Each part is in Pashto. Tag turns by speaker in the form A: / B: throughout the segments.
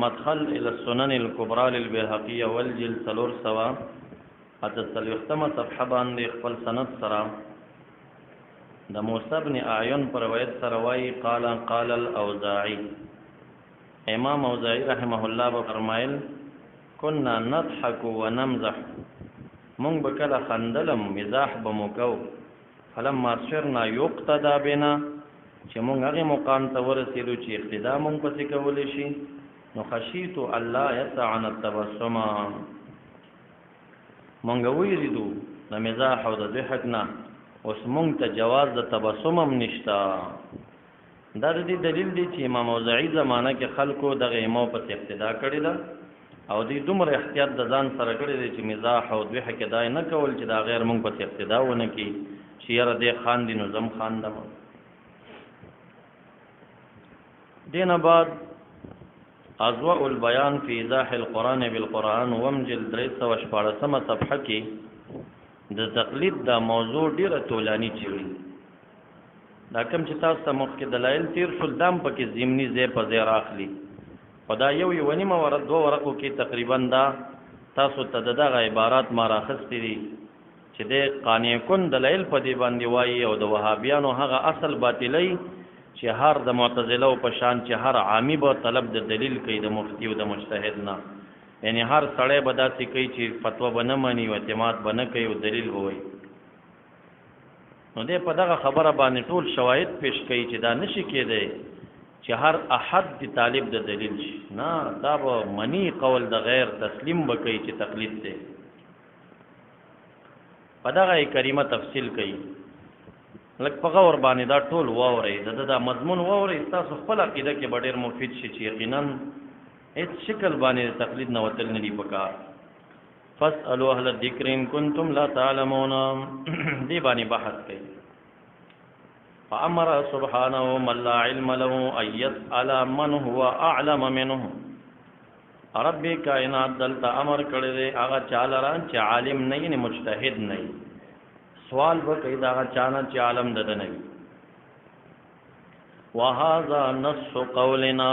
A: المدخل الى السنن الكبرى للبيهقي والجل سلور سوا اتسلوختم صفحه باندې خپل سند سره د موسی بن اعین پر روایت سره وایي قال الاوزاعي امام اوزاعي رحمه الله فرمایل كنا نضحك ونمزح مونږ به کله خندلم مزاح به مو کو فلما صرنا يقتدى بنا چې مونږ هغه مقام ته ورسېدو چې اقتدا مونږ پسې کولی شي نو خشیت الله يسعنا التبسم مونږ ویریدو د مزاح او د ضحک نه اوس مونږ ته جواز د تبسم هم نشته. دا د دې دلیل دی چې امام اوزاعي زمانہ کې خلکو دغه ایمو پسې اقتدا کړې ده او دې دومره احتیاط د ځان سره کړی دی چې مزاح او ضحک دا نه کول چې دا غیر مونږ پسې اقتدا ونه کړي چې یاره دې خاندي نو زم خاندم. دین بعد اضواء البیان فی ایضاح القرآن بالقرآن ومجل 314 صفحه کې د تقلید دا موضوع ډیره طولانی چوي. دا کوم چې تاسو ته مخکې دلایل تیر شول دام پکې ضمني ځای په ځای راخلي خدا یو نیمه ورځ دوه ورقو کې تقریبا دا تاسو ته دغه عبارات ما راخستې دي چې د قانع کن دلایل په دې باندې وایي او د وهابیانو هغه اصل باطلی چې هر د معتزله او په شان چې هر عامی به طلب د دلیل کوي د مفتی او د مجتهد نه، یعنی هر سړی به داسې کوي چې فتوا به نه مني او اعتماد به نه کوي او دلیل به وایي. نو دې په دغه خبره باندې ټول شواهد پیش کوي چې دا نشي کېدی چې هر احد دی طالب د دلیل شي، نه دا به منی قول د غیر تسلیم به کوي چې تقلید دی. په دغه کریمه تفصیل کوي لکه په غور باندې دا ټول واورئ دا مضمون واورئ تاسو خپل عقیده کې به ډېر مفید شي چې یقینا هیڅ شکل باندې تقلید نه وتل نه دي پکار. فاسألوا اهل الذکر ان کنتم لا تعلمون دی باندې بحث کوي. فامر سبحانه من لا علم له ان يسأل من هو اعلم منه. رب کائنات دلته امر کړی دی هغه چاله ران چې عالم نه یې مجتهد نه یې سوال وکړي دا چانه چې عالم دده نه وي. وهذا نص قولنا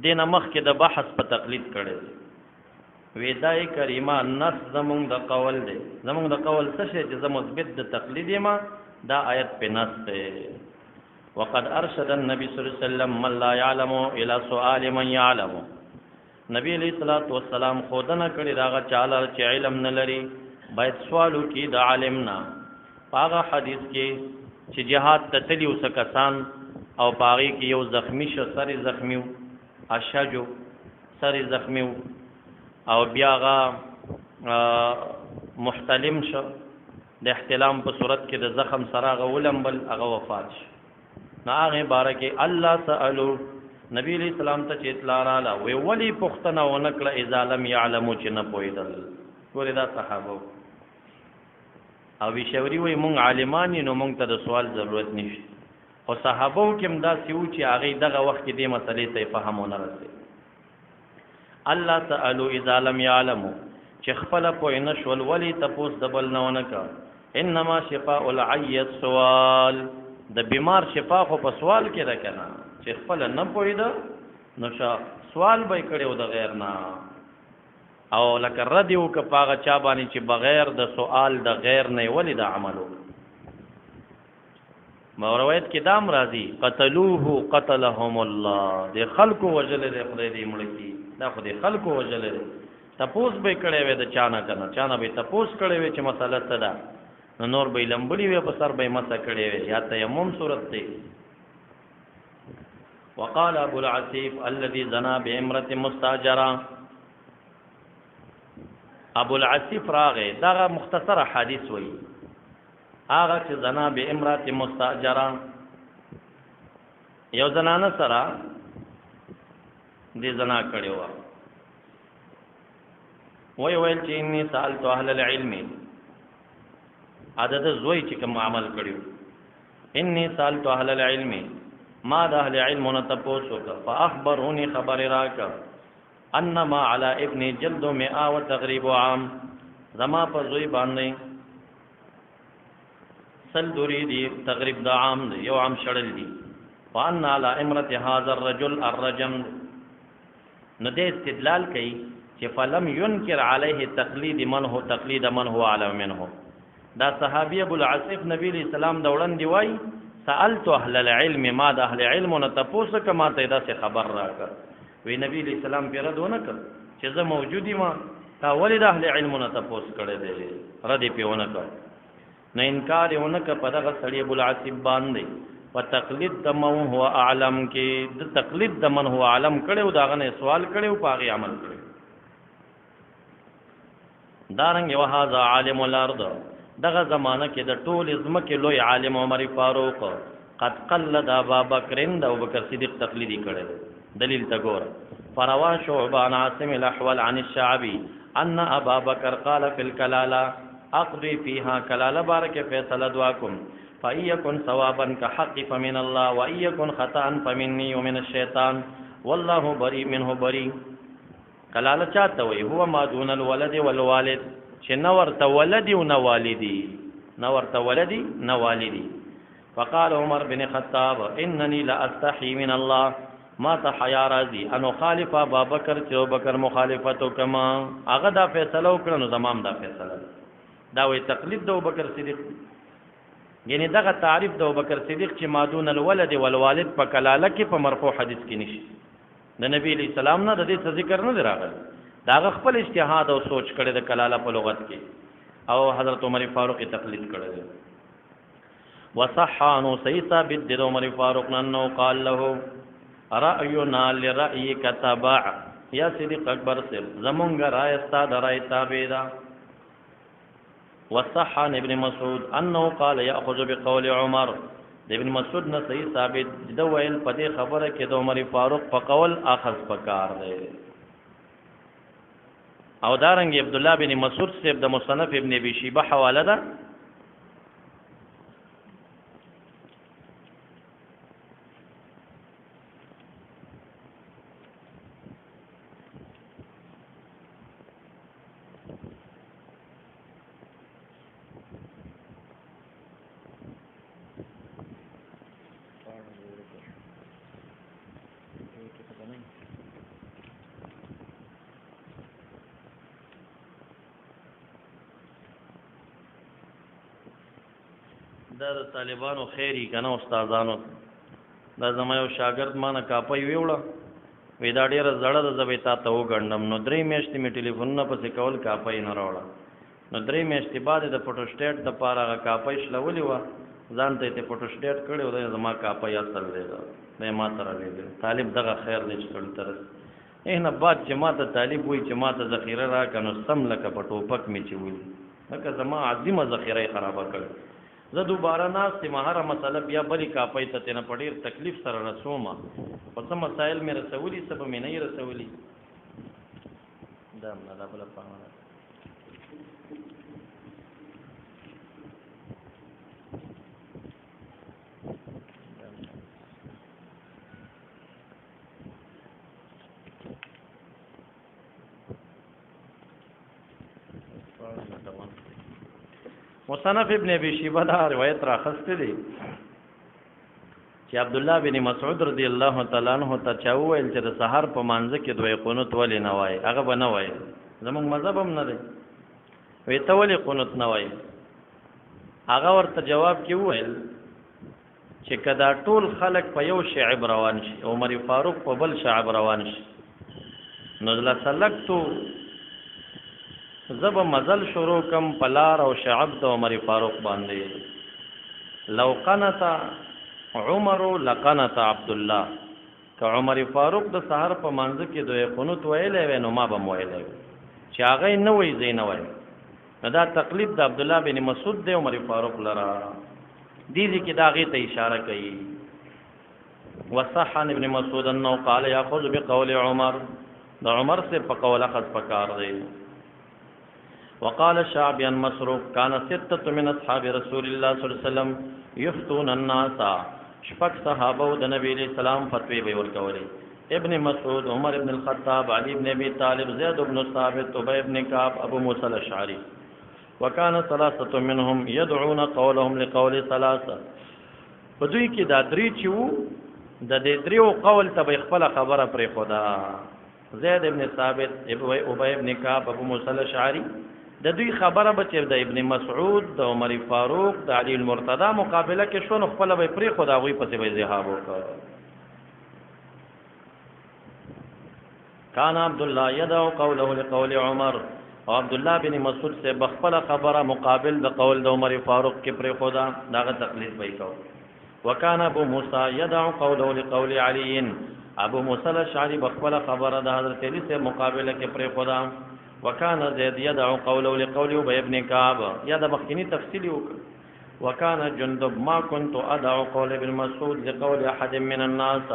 A: دین مخکې د بحث په تقلید کړی دی ویدای کریمه نص زمونږ د قول دی. زمونږ د قول څه شی چې زه مثبت د تقلید یم دا آیت په نص دی. وقد ارشد النبي صلی الله علیه وسلم من لا يعلم الى سؤال من يعلم. نبی علیہ الصلوۃ والسلام خودنه کړی دا چاله چې علم نه لري باید سوالو کې د عالمنا. پاغه حدیث کې چې جهاد ته تلی اوس کسان او پاغي کې یو زخمی شو سری زخمی اشجو سری زخمی او بیاغه محتلم شو د احتلام په صورت کې د زخم سره غولم بل هغه وفات شو. نه هغه بارکه الله تعالی نبی علیہ السلام ته چې اطلاع رااله وی ولی پختنه ونکړه اذا لم يعلموا چې نه پویدل. ګوره دا صحابه او وی شوري وی مونږ عالمانی نو مونږ ته د سوال ضرورت نشته. او صحابه کې هم دا سیو چې هغه دغه وخت کې دې مسلې ته فهمونه رسي. الله تعالی اذا لم يعلموا چې خپل پوی نشول ولی تپوس دبل نه ونکا. انما شفاء العي السؤال د بیمار شفا خو په سوال کې ده کنه چې خپل نه پویدا نو سوال به کړو د غیر نه او لکه ردیو که پاغه چا باندې چې بغیر د سوال د غیر نه ولی د عملو. روایت کې دام راځي قتلوه قتلهم الله د خلکو وجل د خدای دې مړکی دا خو د خلکو وجل تپوس به کړي وې د چانه کنه چانه به تپوس کړي وې چې مسله څه ده نو نور به لمبلی وې په سر به مسه کړي وې یا تیمم صورت دی. وقال ابو العسيف الذي زنا بامراه مستاجره. ابو العسيف راغه دا مختصر حدیث وی هغه چې زنا بامراه مستاجره یو زنانه سره دې زنا کړو وی ویل چې انی سالت اهل العلم عدد زوی چې کوم عمل کړو انی سالت اهل العلم ما د اهل علم نه تاسو کا فاخبروني خبر راک انما على ابن جلد 100 وتغريب عام زما په زوی باندې سل دوری دی تغریب د عام دی یو عام شړل دی. وان على امرته هذا الرجل الرجم نو دې استدلال کوي چې فلم ينكر عليه تقلید من هو اعلم منه. دا صحابي ابو العاصف نبی علیہ السلام دا وړاندې وای سألت اهل العلم، ما د اهل علم نه تاسو کما ته دا خبر راکړ. وی نبی علیہ السلام پیرا دونه کړ چې زه موجودی ما تا ولې د اهل علم نه تاسو کړه دې ردی پیونه کړ. نه انکار یونه ک په دغه سړی ابو العاصف باندې په تقلید د من هو اعلم کې د تقلید د من هو اعلم کړو دا غنه سوال کړو پاغي عمل کړو. دارنګ وهذا عالم الارض، دغه زمانہ کې د ټول ازمکه لوی عالم عمر فاروق قد قلد ابا بکر د ابوبکر صدیق تقلیدی کړي. دلیل تا ګور فروا شعبان عاصم الاحول عن الشعبي ان ابا بکر قال في الكلاله اقضي فيها كلاله بارك فیصله دعاكم فايكن ثوابا كحق فمن الله وايكن خطا فمني ومن الشيطان والله بريء منه بريء. کلاله چاته وي هو ما دون الولد والوالد، چې نور ته ولدي او نه والدي، نور ته ولدي نه والدي. فقال عمر بن خطاب انني لا استحي من الله، ما ته حیا راځي انو خالف ابا بکر چې ابو بکر مخالفتو کما هغه دا فیصله وکړه نو زمام دا فیصله دا وی تقلید د ابو بکر صدیق. یعنی دغه تعریف د ابو بکر صدیق چې ما دون الولد والوالد په کلاله کې په مرفوع حدیث کې نشي. د نبی علیہ السلام نه د دې ذکر نه راغلی، دا خپل اجتهاد او سوچ کړي د کلاله په لغت کې او حضرت عمر فاروق تقلید کړي. وصح عنه صحیح ثابت د عمر فاروق نو قال له رأينا لرأيك تبع، یا صدیق اکبر سے زمونږ رائے ستا د رائے تابع ده. وصح عن ابن مسعود انه قال ياخذ بقول عمر، د ابن مسعود نه صحیح ثابت د ویل په دې خبره کې د عمر فاروق په قول اخذ پکار دی. او دارنګ عبد الله بن مسعود سے د مصنف ابن ابي شيبه حواله ده. دا د طالبانو خیری کنه استادانو، دا زما یو شاګرد ما نه کاپي ویوړه وی دا ډیره زړه د زبیتا ته وګڼم نو 3 میاشتې می ټلیفون نه پسې کول کاپي نه راوړه. نو 3 میاشتې بعد د فوټو سټیټ د پاره کاپي شلولې و ځان ته فوټو سټیټ کړو دا زما کاپي اصل دی دا ما تر لري. طالب دغه خیر دې چل تر نه بعد چې ما ته طالب وای چې ما ته ذخیره را کنو سم لکه په ټوپک می چوي لکه زما عظیمه ذخیره خرابه کړ. زه دوباره ناست ما هر مسله بیا بلی کاپی ته نه پډیر تکلیف سره رسومه په څه مسائل مې رسولي سبب مې نه رسولي دا نه دا بل پامه. مصنف ابن ابي شيبه دا روایت را خسته دي چې عبد الله بن مسعود رضی الله تعالی عنہ ته چاویل چې د سحر په مانځ کې دوی قنوت ولې نه وای، هغه به نه وای، زموږ مذهب هم نه دی وی ته ولې قنوت نه وای. هغه ورته جواب کې وویل چې کدا ټول خلق په یو شعب روان شي عمر فاروق په بل شعب روان شي نو لا سلکتو زب مزل شروع کم پلار او شعب د عمر فاروق باندې. لو قنت عمر لقنت عبد الله، که عمر فاروق د سحر په منځ کې دوی قنوت ویلې نو ما به ویلې چې هغه نه وای زین وای. دا تقلید د عبد الله بن مسعود د عمر فاروق لرا دي کې داغه ته اشاره کوي. وصح عن ابن مسعود انه قال ياخذ بقول عمر، د عمر سے په قول اخذ پکار دی. وقال الشعبي عن مسروق كان 6 من اصحاب رسول الله صلى الله عليه وسلم يفتون الناس، شپږ صحابه د نبی علیہ السلام فتوی به ورکولې. ابن مسعود، عمر بن الخطاب، علي بن ابي طالب، زید بن ثابت، ابي بن كعب، ابو موسى الاشعري. وكان 3 منهم يدعون قولهم لقول 3. په دوی کې دا درې چې وو د دې دریو قول ته به خپل خبره پرې خدا زید ابن ثابت ابی ابن کعب ابو موسی الاشعری د دوی خبره به چې د ابن مسعود د عمر فاروق د علی المرتضی مقابله کې شو نو خپل به پری خدا غوي پسې به ذهاب وکړ. کان عبد الله يدعو قوله لقول عمر او عبد الله بن مسعود سے بخپل خبره مقابل د قول د عمر فاروق کې پری خدا داغه تقلید به کو. وکانه ابو موسی يدعو قوله لقول علي ابو موسی الاشعری بخپل خبره د حضرت علی سے مقابله کې پری خدا. وکانه زید يدعو قوله لقول ابي ابن كعب یا د مخکنی تفصیلی وکړه. وکانه جندب ما كنت ادعو قول ابن مسعود لقول احد من الناس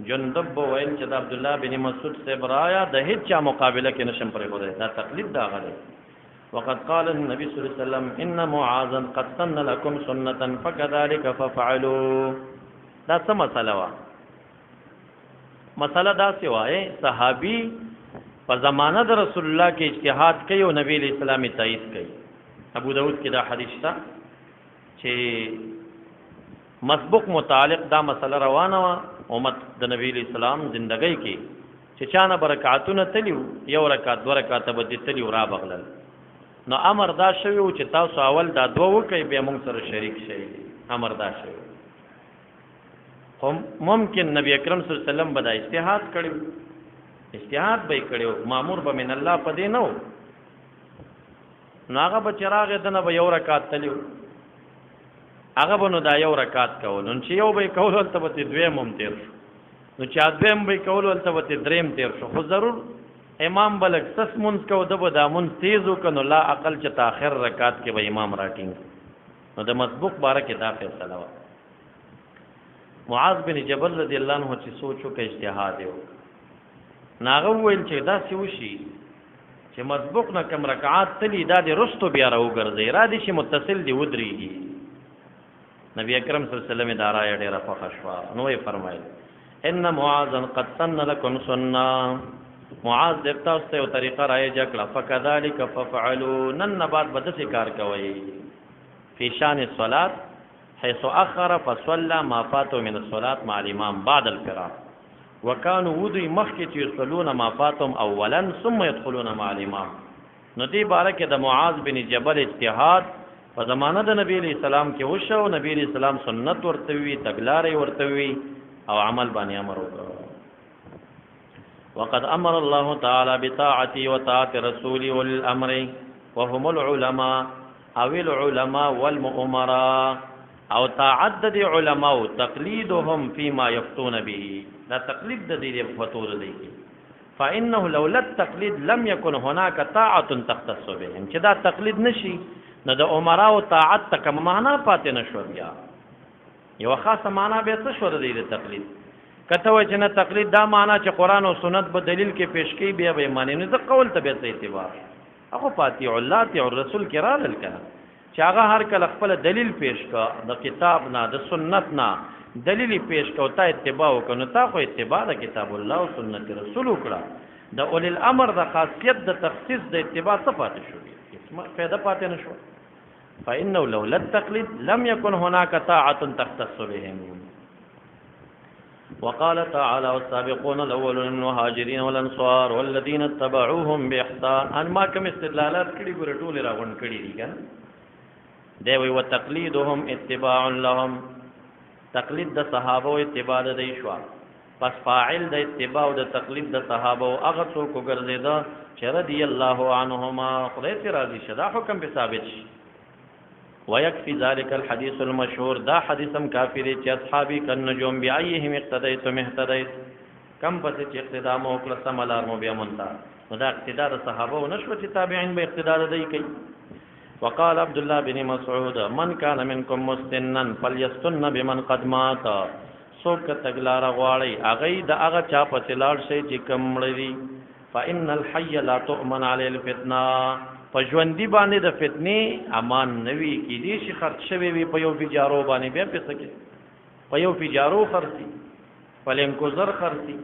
A: جندب ویل چې د عبد الله بن مسعود سے برایا د هیڅ چا مقابله کې نشم پرې خو دا تقلید دا غلي. وقد قال النبي صلى الله عليه وسلم ان معاذا قد سن لكم سنه فكذلك ففعلوا. دا څه مسله وا؟ مسله دا سی وای صحابي په زمانه د رسول الله کې اجتهاد کوي او نبی اسلامي تایید کوي. ابو داود کې دا حدیث تا چې مسبوق متعلق دا مسله روانه وا امت د نبی اسلام زندګۍ کې چې چانه برکاتونه تلیو یو رکعت دو رکعت به دې تلیو را بغلل نو امر دا شوی چې تاسو اول دا دوه وکي به موږ سره شریک شي. امر دا شوی هم ممکن نبی اکرم صلی الله علیه وسلم بدا اجتهاد کړو اجتهاد به کړو مامور به من الله پدې نو ناغه به چراغ دنه به یو رکعت تلیو هغه بنو دا یو رکعت کول نو چې یو به کول ولته به دویم هم تیر شو نو چې دویم به کول ولته به دریم تیر شو خو ضرور امام بلک سس منځ کو د به دا منځ تیز وکنو لا عقل چې تاخر رکعت کې به امام راټینګ نو د مسبوق باره کې دا فیصله و. معاذ بن جبل رضی الله عنه چې سوچو کې اجتهاد وکړ ناغه ویل چې دا سی وشي چې مسبوق نه کم رکعات تلی دا د رستو بیا راوګرځي را دي چې متصل دی ودرېږي. نبی اکرم صلی الله علیه وسلم دا را ډېره خوښه شوه نو یې فرمایل ان معاذا قد سن لكم سنه معاذ دغه ته یو طریقه راځي جکړه فكذلك ففعلوا نن بعد بدسه کار کوي فی شان الصلاه حيث اخر فصلى ما فاته من الصلاه مع الامام بعد الفراغ وكانوا ودي مخکې يصلون ما فاتهم اولا ثم يدخلون مع الامام. نو دې باره کې د معاذ بن جبل اجتهاد په زمانه د نبی علیہ السلام کې وشو. نبی علیہ السلام سنت ورته وی تګلارې ورته وی او عمل باندې امر وکړ. وقد امر الله تعالی بطاعته وطاعه رسوله والامر وهم العلماء او العلماء والمؤمراء او تعدد علماء تقلیدهم فيما يفتون به. دا تقلید د دې فتور دی فانه لولا التقلید لم يكن هناك طاعه تختص بهم. چې دا تقلید نشي نو د عمره او طاعت تک معنا پاتې نشو. بیا یو خاصه معنا به څه شو د دې تقلید کته وای چې نه تقلید دا معنا چې قران او سنت په دلیل کې پیش کی بیا به معنی نه د قول ته به اعتبار هغه پاتې الله ته او رسول کې را لکه چې هغه هر کله خپل دلیل پیش کا د کتاب نه د سنت نه دلیل پیش کا او ته اتباع وکړو تا خو اتباع د کتاب الله او سنت رسول وکړه. د اول الامر د خاصیت د تخصیص د اتباع څه پاتې شو فائدہ پاتې نشو. فانه لولا التقليد لم يكن هناك طاعه تختص بهم. وقال تعالى والسابقون الاولون من المهاجرين والانصار والذين اتبعوهم باحسان. ان ما کوم استدلالات کړي ګور ټول راغون کړي دي کنه دی وی وتقلیدهم اتباع لهم. تقلید د صحابه او اتباع د دی شو پس فاعل د اتباع او د تقلید د صحابه او هغه څوک ګرځیدا چې رضی الله عنهما خدای ته راضي شدا حکم به ثابت شي. ويكفي ذلك الحديث المشهور. دا حدیثم کافی دی چې اصحابي کنجوم بیایهم اقتدیتم اهتدیت کم پس چې اقتدا مو کړ سملار مو بیا مونتا نو دا اقتدا د صحابه او نشو چې تابعین به اقتدا دی کوي. وقال عبد الله بن مسعود من كان منكم مستنا فليستن بمن قد مات. څوک تګلار غواړي هغه د هغه چا په لاړ شي چې کم مړی. فان الحي لا تؤمن عليه الفتنه. پژوندی باندې د فتنې امان نوي کې دي چې خرڅ شوی وي په یو فجارو باندې بیا پیسې کې په یو فجارو خرڅي فلنکو زر خرڅي.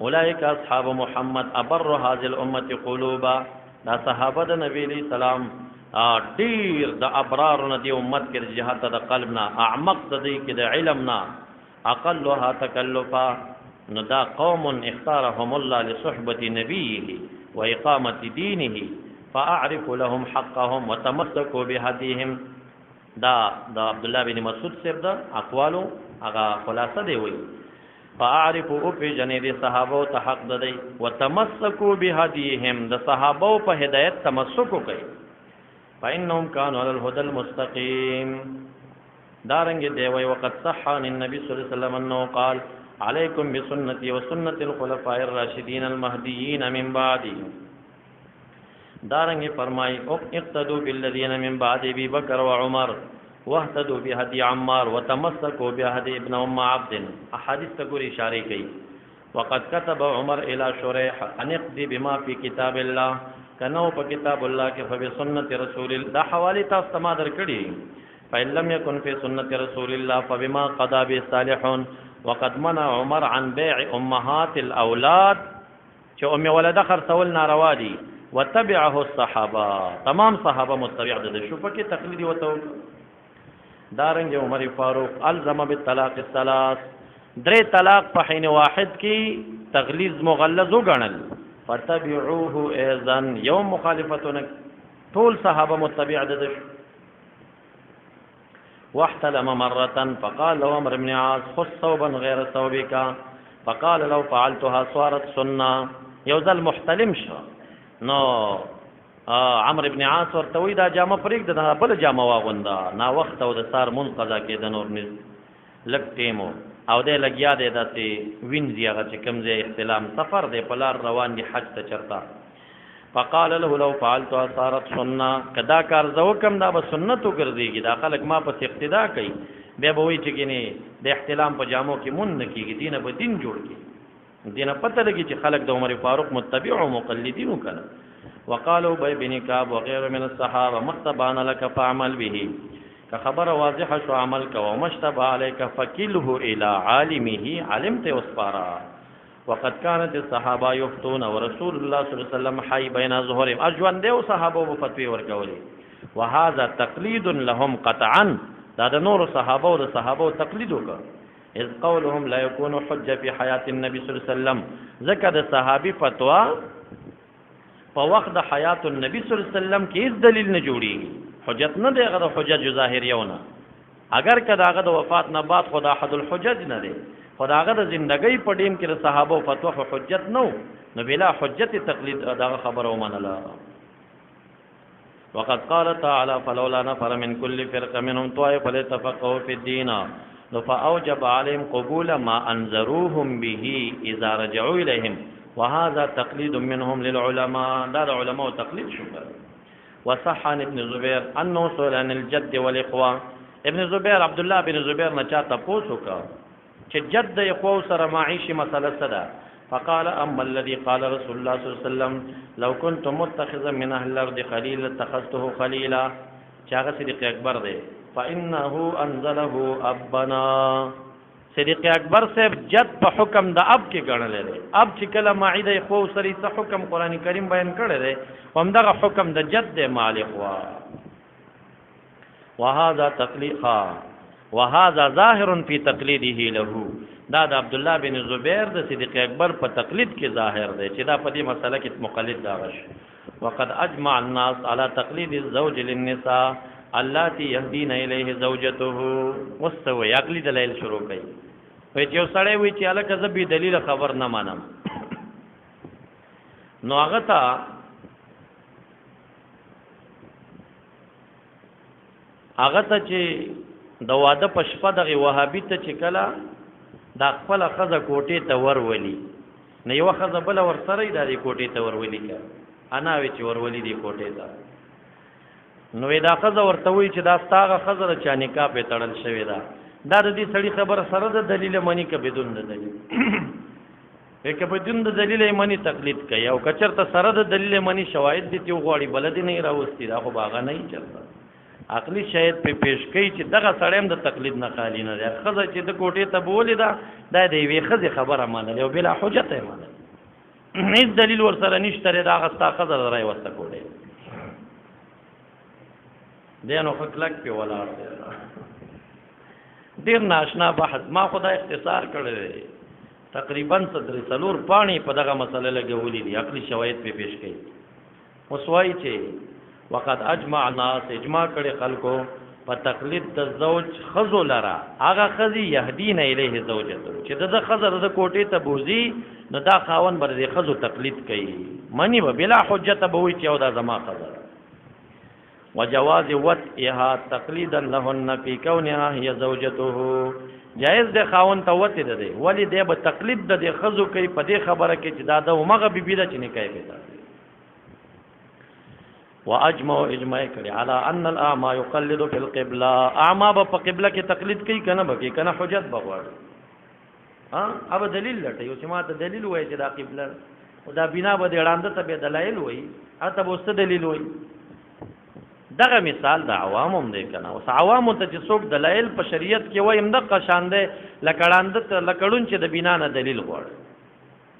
A: اولئک اصحاب محمد ابر هذه الامه قلوبا. دا صحابه د نبی علیہ السلام ډیر د ابرار نه دی امت کې جهات د قلب نه اعمق د دې کې د علم نه اقلها تکلفا نو دا قوم اختارهم الله لصحبة نبيه وإقامة دينه فأعرف لهم حقهم وتمسكوا بهديهم. دا عبد الله بن مسعود صاحب دا اقوالو هغه خلاصه دی وی فاعرف او په جنې دي صحابه ته حق ددی وتمسكوا بهديهم د صحابه په هدایت تمسک کوي فإنهم كانوا على الهدى المستقيم. دارنګ دی وی وقت صح عن النبي صلى الله عليه وسلم انه قال عليكم بسنتي وسنة الخلفاء الراشدين المهديين من بعدي. دارنګ فرمای او اقتدوا بالذين من بعد ابي بكر وعمر واهتدوا بهدي عمار وتمسكوا بهدي ابن ام عبد. احاديث ته ګوري اشاره کوي وقد كتب عمر الى شريح ان اقضي بما في كتاب الله کنو په کتاب الله کې فبسنت رسول الله. دا حواله تاسو ته ما درکړي فإن لم يكن في سنة رسول الله فبما قضى به الصالحون. وقد منع عمر عن بيع امهات الاولاد چې ام ولد خرڅول ناروا دي وتبعه الصحابه تمام صحابه متبع دي شو پکې تقلید وته. دارنګ عمر فاروق الزم بالطلاق الثلاث 3 طلاق په حين واحد کې تغلیظ مغلظ وګڼل فتبعوه اذا يوم مخالفتنا طول صحابه متبع دي. واحتلم مرة فقال له عمرو بن عاص خذ ثوبا غير ثوبك فقال لو فعلتها صارت سنة. يوزل محتلم شو نو عمرو بن عاص ورته وی دا جامه پرېږده دا بل جامه واغونده نا وخت او د سار مون قضا کېده نور نز لږ ټیمو او دی لګیا دی داسې وینځي هغه چې کوم ځای احتلام سفر دی په لار روان دي حج ته چرته. فقال له لو فعلتها صارت سنة کدا کار زو کم دا به سنت وګرځيږي. دا خلک ما په اقتدا کوي بیا به وایي چې ګینه د احتلام په جامو کې مون نه کېږي دینه به دین جوړ کړي دینه پته لګي چې خلک د عمر فاروق متبع او مقلدین وکړه. وقالوا بي بن كعب وغيره من الصحابه مستبان لك فعمل به كخبر واضح شو عملك ومشتبه عليك فكله الى عالمه علمت واسفارا. وقد كانت الصحابه يفتون ورسول الله صلى الله عليه وسلم حي بين ظهورهم اجوان دیو صحابه فتوی ورکولي وهذا تقليد لهم قطعا. دا د نور صحابه او د صحابه تقلید وکړه اذ قولهم لا يكون حجه في حياه النبي صلى الله عليه وسلم. ذکر د صحابي فتوا په وخت د حیات النبي صلی الله علیه وسلم کې هیڅ دلیل نه جوړیږي حجت نه دی هغه حجت ظاهریونه اگر کدا هغه د وفات نه بعد خدا احد الحجج نه دی خدا هغه د ژوندۍ په ټیم کې د صحابه فتوا حجت نو بلا حجت تقلید دا خبره ومنله. وقد قال تعالى فلولا نفر من كل فرقه منهم طائفه ليتفقهوا في الدين فاوجب عليهم قبول ما انذروهم به اذا رجعوا اليهم وهذا تقليد منهم للعلماء. دا العلماء تقلید شو. وصح عن ابن زبير انه سئل عن الجد والاخوه. ابن زبير عبد الله بن زبير نه چاته پوسو کا چې جد اخو سره معيشي مسله صدا فقال اما الذي قال رسول الله صلى الله عليه وسلم لو كنت متخذا من اهل الارض خليلا اتخذته خليلا چاغه صدیق اکبر دی فانه انزله ابنا. صدیق اکبر صاحب جد په حکم د اب کې ګڼل دی. اب چې کله معیده خو سری څه حکم قران کریم بیان کړی دی همدغه حکم د جد د مالک وا. وهذا تقلیقا وهذا ظاهر في تقليده له. دا د عبد الله بن زبير د صدیق اکبر په تقلید کې ظاهر دی چې دا په دې مسله کې مقلد دا غش. وقد اجمع الناس على تقليد الزوج للنساء اللاتي يهدين اليه زوجته. واستوى عقلی دلیل شروع کړي وای چې سړی وی چې الکه زبې دلیل خبر نه مانم نو هغه ته چې د واده په شپه دغه وهابي ته چې کله دا خپل خزه کوټې ته ورولي نه یو خزه بل ور سره د کوټې ته ورولي کا انا وی چې ورولي دی کوټې ته نو دا خزه ورته وی چې دا ستاغه خزه چا نکاح په تړل شوی دا د دې سړي خبر سره د دلیل مانی کې بدون د دلیل یک بدون د دلیل مانی تقلید کوي او کچرته سره د دلیل مانی شواهد دي چې غواړي بلد نه راوستي دا خو باغ نه چلته عقلی شاید په پیش کوي چې دغه سړیم د تقلید نه خالی نه دی خزه چې د کوټې ته بولې دا د وی خزه خبره مانل او بلا حجت یې مانل هیڅ دلیل ور سره نشته دا غستا خزه راي وسته کوټې دینو خلک په ولاړ ډیر ناشنا بحث ما خدای اختصار کړی تقریبا صدر سلور پانی په دغه مسله لګولې دي عقلي شواهد په پیش کړي اوس وایي چې وقد اجمع الناس اجماع کړي خلکو په تقلید د زوج خزو لرا هغه خزي يهدين الیه زوجته چې د خزر د کوټې ته بوزي نو دا خاون بر دې خزو تقلید کوي منی به بلا حجت به وي چې او دا زما خزر وجواز وطئها تقلیدا لهن فی کونها هي زوجته جائز د خاون ته وته ده ولی د به تقلید د خزو کوي په دې خبره کې چې دا د مغه بیبی د چنه کوي پیدا واجمع اجماع کړي على ان الاعمى يقلد في القبلة اعمى په قبله کې تقلید کوي کنه به کنه حجت بغواړي اب دلیل لټي او چې ما ته دلیل وایي چې دا قبله او دا بنا به وړاندې ته به دلایل وایي اته به ست دلیل وایي دغه مثال د عوامم دی کنه او عوامو ته چې څوک دلایل په شریعت کې وایي مدقه شان دی لکړون چې د بنا نه دلیل غواړي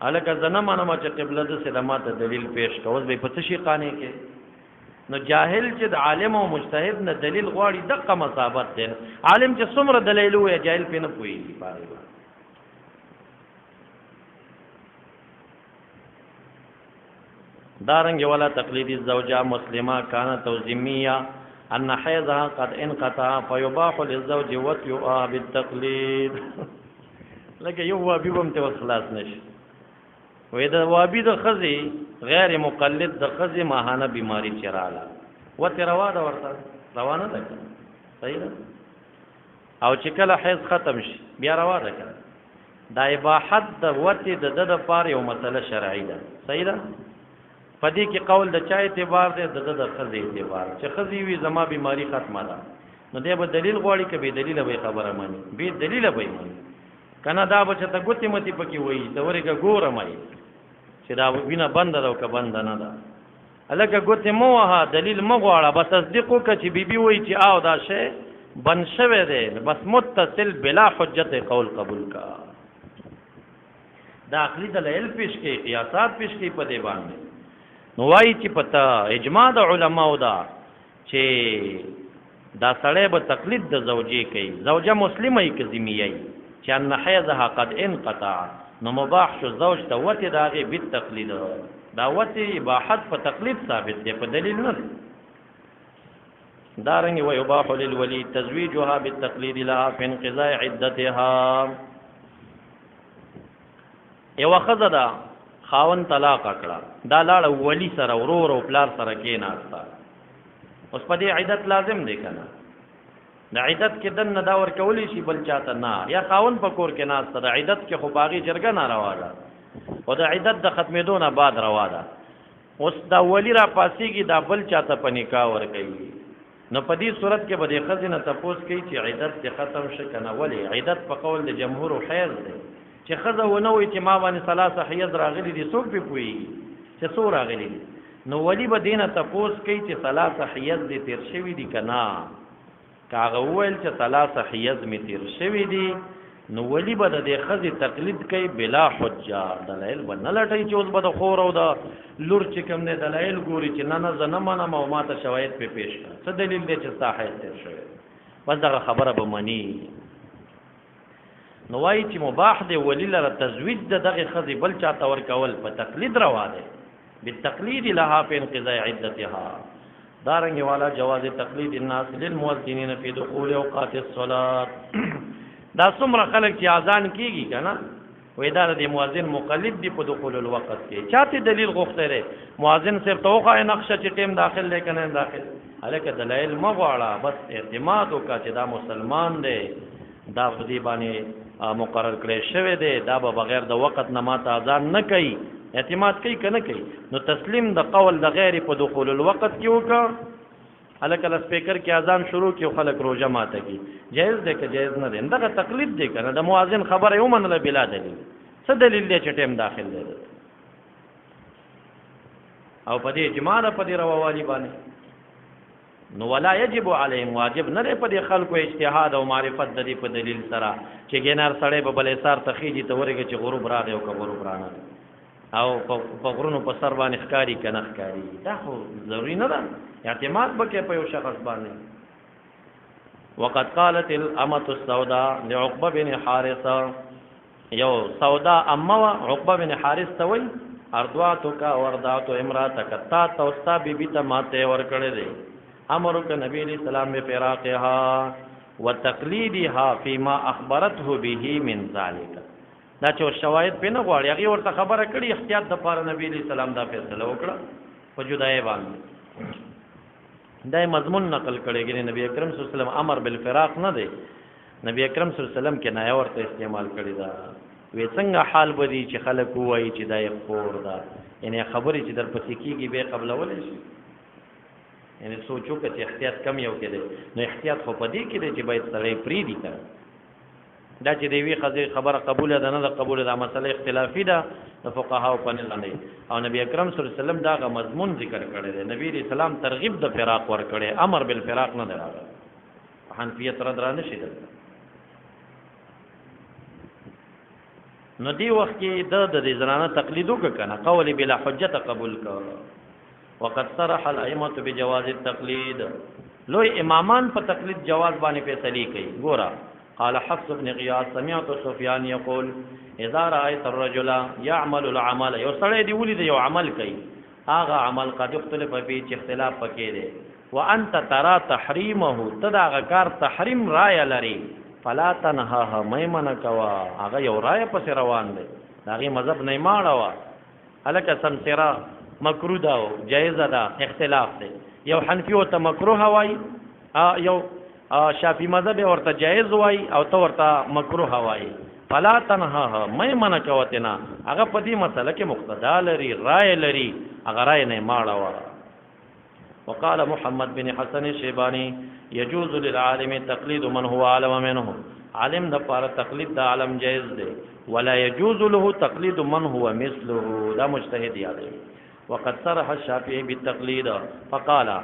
A: الکه زنه مانه چې قبله د سلامات دلیل پیش کوي به په تشی قانې کې نو جاهل چې د عالم او مجتهد نه دلیل غواړي دغه مصابت دی عالم چې څومره دلیل وایي جاهل په نه پوي پاره دارنګ ولا تقلید الزوجه مسلمه كانت ذميه ان حيضها قد انقطع فيباح للزوج وطئها بالتقليد لکه یو وابي هم ته خلاص نشي وې دا وابي د خزي غیر مقلد د خزي ماهانه بیماری چراله وته روا ده ورته روانه ده صحیح ده او چې کله حیض ختم شي بیا روا ده دا اباحت د وته د پاره یو مسله شرعي ده صحیح ده پدې کې قول د چا اعتبار دی د خزي اعتبار چې خزي وي زما بیماری ختمه ده نو دی به دلیل غواړي کې به دلیل به خبره مانی به دلیل به مانی کنه دا به چې ته ګوتې متي پکې وایي ته ورګه ګورم چې دا وینه بند ده او که بند نه ده الکه ګوتې مو وها دلیل مو غواړه بس تصدیق وکړه چې بیبي وایي چې آو دا شی بند شوی دی بس متصل بلا حجت قول قبول کا دا عقلي دلایل پیش کوي قیاسات پیش کوي په دې باندې نو وایي چې پته اجماع د علماو دا چې دا سړی به تقلید د زوجې کوي زوجه مسلمه یې که ذمیه یي چې ان حیضها قد انقطع نو مباح شو زوج ته وته د هغې بالتقلید دا وته اباحت په تقلید ثابت دی په دلیل نه دارنګې ویباح للولي تزویجها بالتقلید لها في انقضاء عدتها یوه ښځه ده خاون طلاق کړه دا لاړه ولی سره ورور او پلار سره کېناسته اوس په دې عدت لازم دی که نه د عدت کې دننه دا ورکولی شي بل چاته نه یا خاون په کور کې ناسته د عدت کې خو باغې جرګه ناروا ده او د عدت د ختمېدو نه بعد روا ده اوس دا ولی را پاسېږي دا بل چاته په نکاح ورکوي نو په دې صورت کې به د ښځې نه تپوس کوي چې عدت دې ختم شه که نه ولې عدت په قول د جمهورو حیض دی چې ښځه ونه وایي چې ما باندې ثلاثه حیض راغلي دي څوک پې پوهېږي چې څو راغلي دي نو ولی به دې نه تپوس کوي چې ثلاثه حیض دې تېر شوي دي که نه که هغه وویل چې ثلاثه حیض مې تېر شوي دي نو ولی به د دې ښځې تقلید کوي بلا حجه دلایل به نه لټوي چې اوس به د خور او د لور چې کوم دی دلایل ګوري چې نه زه نه منم او ما ته شواهد پې پیش کړه څه دلیل دی چې ستا حیض تېر شوی بس دغه خبره به مني نو وایي چې مباح دی ولی لره تزویج د دغې ښځې بل چاته ورکول په تقلید روا دی بالتقلید لها في انقضاء عدتها دارنګ والا جواز تقلید الناس للمؤذنین فی دخول اوقات الصلاة دا څومره خلک چې اذان کیږي کنه وې دا د مؤذن مقلد دی په دخول الوقت کې چاته دلیل غوښته لري مؤذن صرف توقع نقشه چې ټیم داخل لیکنه داخل الکه دلایل مغواړه بس اعتماد وکړه چې دا مسلمان دی دا په دې باندې مقرر کړی شوی دی دا به بغیر د وخت نه ماته اذان نه کوي اعتماد کوي که نه کوي نو تسلیم د قول د غیر په دخول الوقت کې وکړه هلکه له سپیکر کې اذان شروع کړي خلک روژه ماته کړي جایز دی که جایز نه دی دغه تقلید دی که نه د مؤذن خبره یې ومنله بلا دلیل څه دلیل دی چې ټیم داخل دی او په دې اجماع ده په دې رووالي باندې نو ولا یجب علیهم واجب نه دی په دې خلکو اجتهاد او معرفت د دې په دلیل سره چې ګینار سړی به بل ایثار ته خیږي ته ورږي چې غروب راغی او که غروب رانغی او په غرونو په سر باندې ښکاري که نه ښکاري دا خو ضروري نه ده اعتماد به کوي په یو شخص باندې وقد قالت الامة السوداء لعقبة بن حارثة یو سودا امه عقبه بن حارث ته وای اردواتو کا ورداتو امراتک تا توستا بیبی ته ماته ور کړی دی امر ک نبی علیہ السلام به فراقها وتقلیدها فيما اخبرته به من ذلك دا چې شواهد په نه غواړي هغه ورته خبره کړي احتیاط د پاره نبی علیہ السلام دا فیصله وکړه په جدای باندې دا مضمون نقل کړي ګنې نبی اکرم صلی الله علیه وسلم امر بالفراق نه دی نبی اکرم صلی الله علیه وسلم کې نیا ورته استعمال کړی دا وې څنګه حال بدی چې خلک وایي چې دا یې خور دا یعنی خبرې چې در پسې کیږي به قبل ولې شي یعنی سوچو چې احتیاط کم یو کړي نو احتیاط خو پدې کې دی چې باید سړی پری دی کړه دا چې دی وی خبره قبول ده نه ده قبول ده مسله اختلافي ده د فقهاو په نه او نبی اکرم صلی الله علیه وسلم دا مضمون ذکر کړی دی نبی رسول الله ترغیب د فراق ور کړی امر بالفراق نه دی حنفیت را درانه شي نو دی وخت کې د زنانه تقلید وکړه قول بلا حجت قبول کړه وقد صرح الائمه بجواز التقلید لوی امامان په تقلید جواز باندې فیصله کوي ګورا قال حفص بن غياث سمعت سفيان يقول اذا رايت الرجل يعمل العمل يسړی دی ولید یو عمل کوي هغه عمل قد اختلف فيه چې اختلاف پکې دی وانت ترى تحريمه تدا کار تحریم رای لري فلا تنها میمنه کوا هغه یو رای پس روان دی هغه مذهب نه ماړه الکه سمسرا مکروه ده جایز ده اختلاف دی یو حنفی او ته مکروه وای یو شافعی مذهب ورته جایز وای او ته ورته مکروه وای فلا تنها میمنه کوتنا هغه په دې مسله کې مقتدا لري رای لري هغه رای نه ماړه وقال محمد بن حسن الشيباني يجوز للعالم تقليد من هو عالم منه عالم د پاره تقلید د عالم جائز دی ولا يجوز له تقليد من هو مثله دا مجتهد یاد وقد صرح الشافعي بالتقليد فقال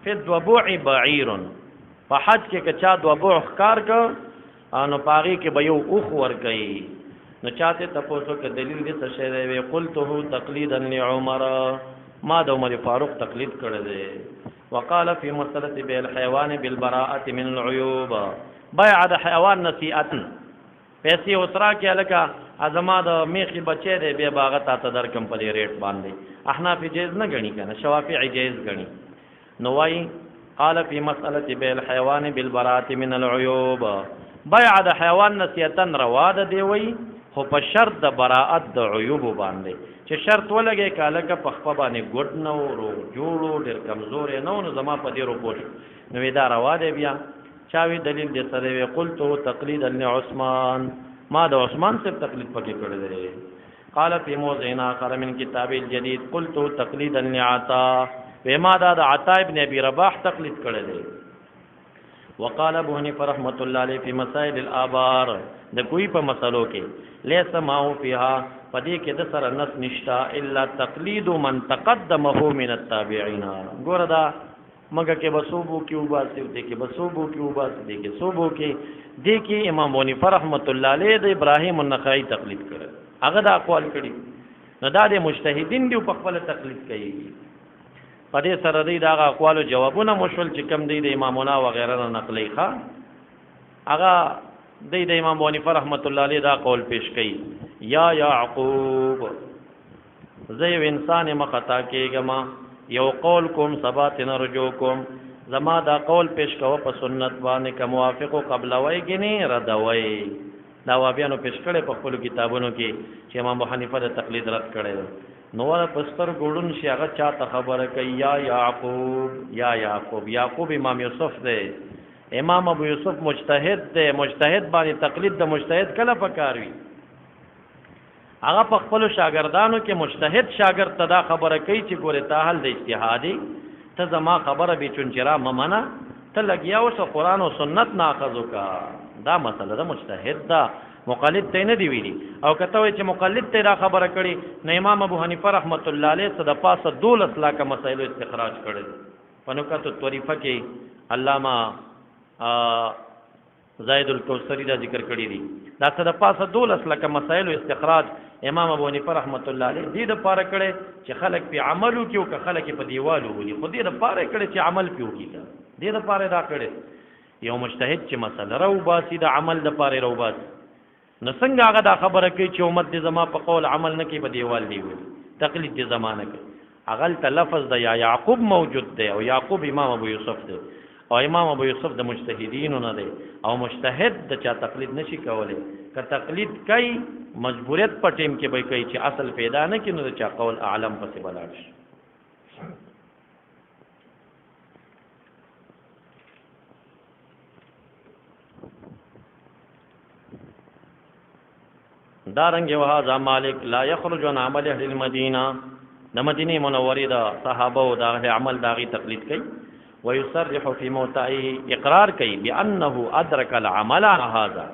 A: في الضبوع بعير فحج کې کچا ضبوع ښکار ک انو پاغي کې به یو اوخ ور کوي نو چاته تاسو کې دلیل دې څه شی دی قلته تقلیدا لعمر ما د عمر فاروق تقلید کړی دی وقال في مساله بيع الحيوان بالبراءه من العيوب بيع د حیوان نصیحت پیسې اوسرا کې الکا ازما د میخي بچی دی به باغ ته در کم په ریټ باندې احناف جایز نه غني کنه شوافی جایز غني نو وايي قال في مساله بيع الحيوان بالبراءه من العيوب بيع د حیوان نصیحتا روا ده دی وی خو په شرط د براءت د عیوب باندې چې شرط ولګي کاله کا پخپا باندې ګډ نو ورو جوړو ډیر کمزور نه نو زما په دې رو پوښ نو دا روا دی بیا چاوي دلیل دې سره وی قلت تقلید ابن عثمان ما د عثمان سے تقلید پکې کړی دی قال في موضع اخر من كتاب الجديد قلت تقلید ابن عطاء وما د عطاء ابن ابي رباح تقلید کړی دی وقال ابو حنیفه رحمۃ اللہ علیہ فی مسائل الابار د کوئی په مسلو کې لیس ماو فیها پدې کې د سره نس نشتا الا تقلید من تقدمه من التابعین ګوردا مګه کې بسوبو کې وباسي دې کې بسوبو کې وباسي دې کې سوبو کې دې کې امام حنیفه رحمۃ اللہ علیہ د ابراهیم النخعی تقلید کړ هغه دا اقوال کړي نو دا د مجتهدین دی په خپل تقلید کوي پدې سره دی دا اقوال او جوابونه مشول چې کم دی د امامونه و غیره نه نقلی ښه هغه دی د امام حنیفه رحمۃ اللہ علیہ دا قول پیش کړي یا یعقوب زه یو انسان مخطا کېږم یو قول کوم ثبات نرجو کوم زما دا قول پیش کوه په سنت باندې که موافق قبل وای گنی ردوي دا وابیانو پیش کړي په خپل کتابونو کې چې امام ابو حنیفه د تقلید رد کړي نو ور پستر ګړون شي هغه چاته خبره کوي یا یعقوب یعقوب امام یوسف دی امام ابو یوسف مجتهد دی مجتهد باندې تقلید د مجتهد کله پکاروي هغه په خپل شاګردانو کې مجتهد شاګرد ته دا خبره کوي چې ګوره ته حل د اجتهادي ته زما خبره به چونچرا ممنه ته لګیا اوس قرآن او سنت ناخذ کا دا مسله د مجتهد دا مقلد ته نه دی ویلي او کته وای چې مقلد ته دا خبره کړي نه امام ابو حنیفه رحمۃ اللہ علیہ صد پاسه 12 لاکھ مسائل استخراج کړي پنوکات الطریفه کې علامہ زید الکوثری دا ذکر کړی دی دا صد پاسه 12 لاکھ مسائل استخراج امام ابو حنیفه رحمت الله علیه دې د پاره کړي چې خلک په عملو کې او که خلک په دیوالو ولي خو دې د پاره کړي چې عمل پیو کیږي دې د پاره دا کړي یو مجتهد چې مسله راو باسي د عمل د پاره راو باسي نو څنګه هغه دا خبره کوي چې امت دې زما په قول عمل نه کوي په دیوال دی وي تقلید دې زمانه کوي اغل ته لفظ د یا یعقوب موجود دی او یعقوب امام ابو یوسف دی او امام ابو یوسف د مجتهدین نه دی او مجتهد د چا تقلید نشي کولای که تقلید کوي مجبوریت په ټیم کې به کوي چې اصل پیدا نه کینو د چا قول اعلم پسې بلاړ شي دارنګ وهذا مالک لا يخرج عن عمل اهل المدینه د مدینه منورې د صحابه او د عمل داغي تقلید کوي ويصرح في موتعه اقرار کوي بانه ادرك العمل هذا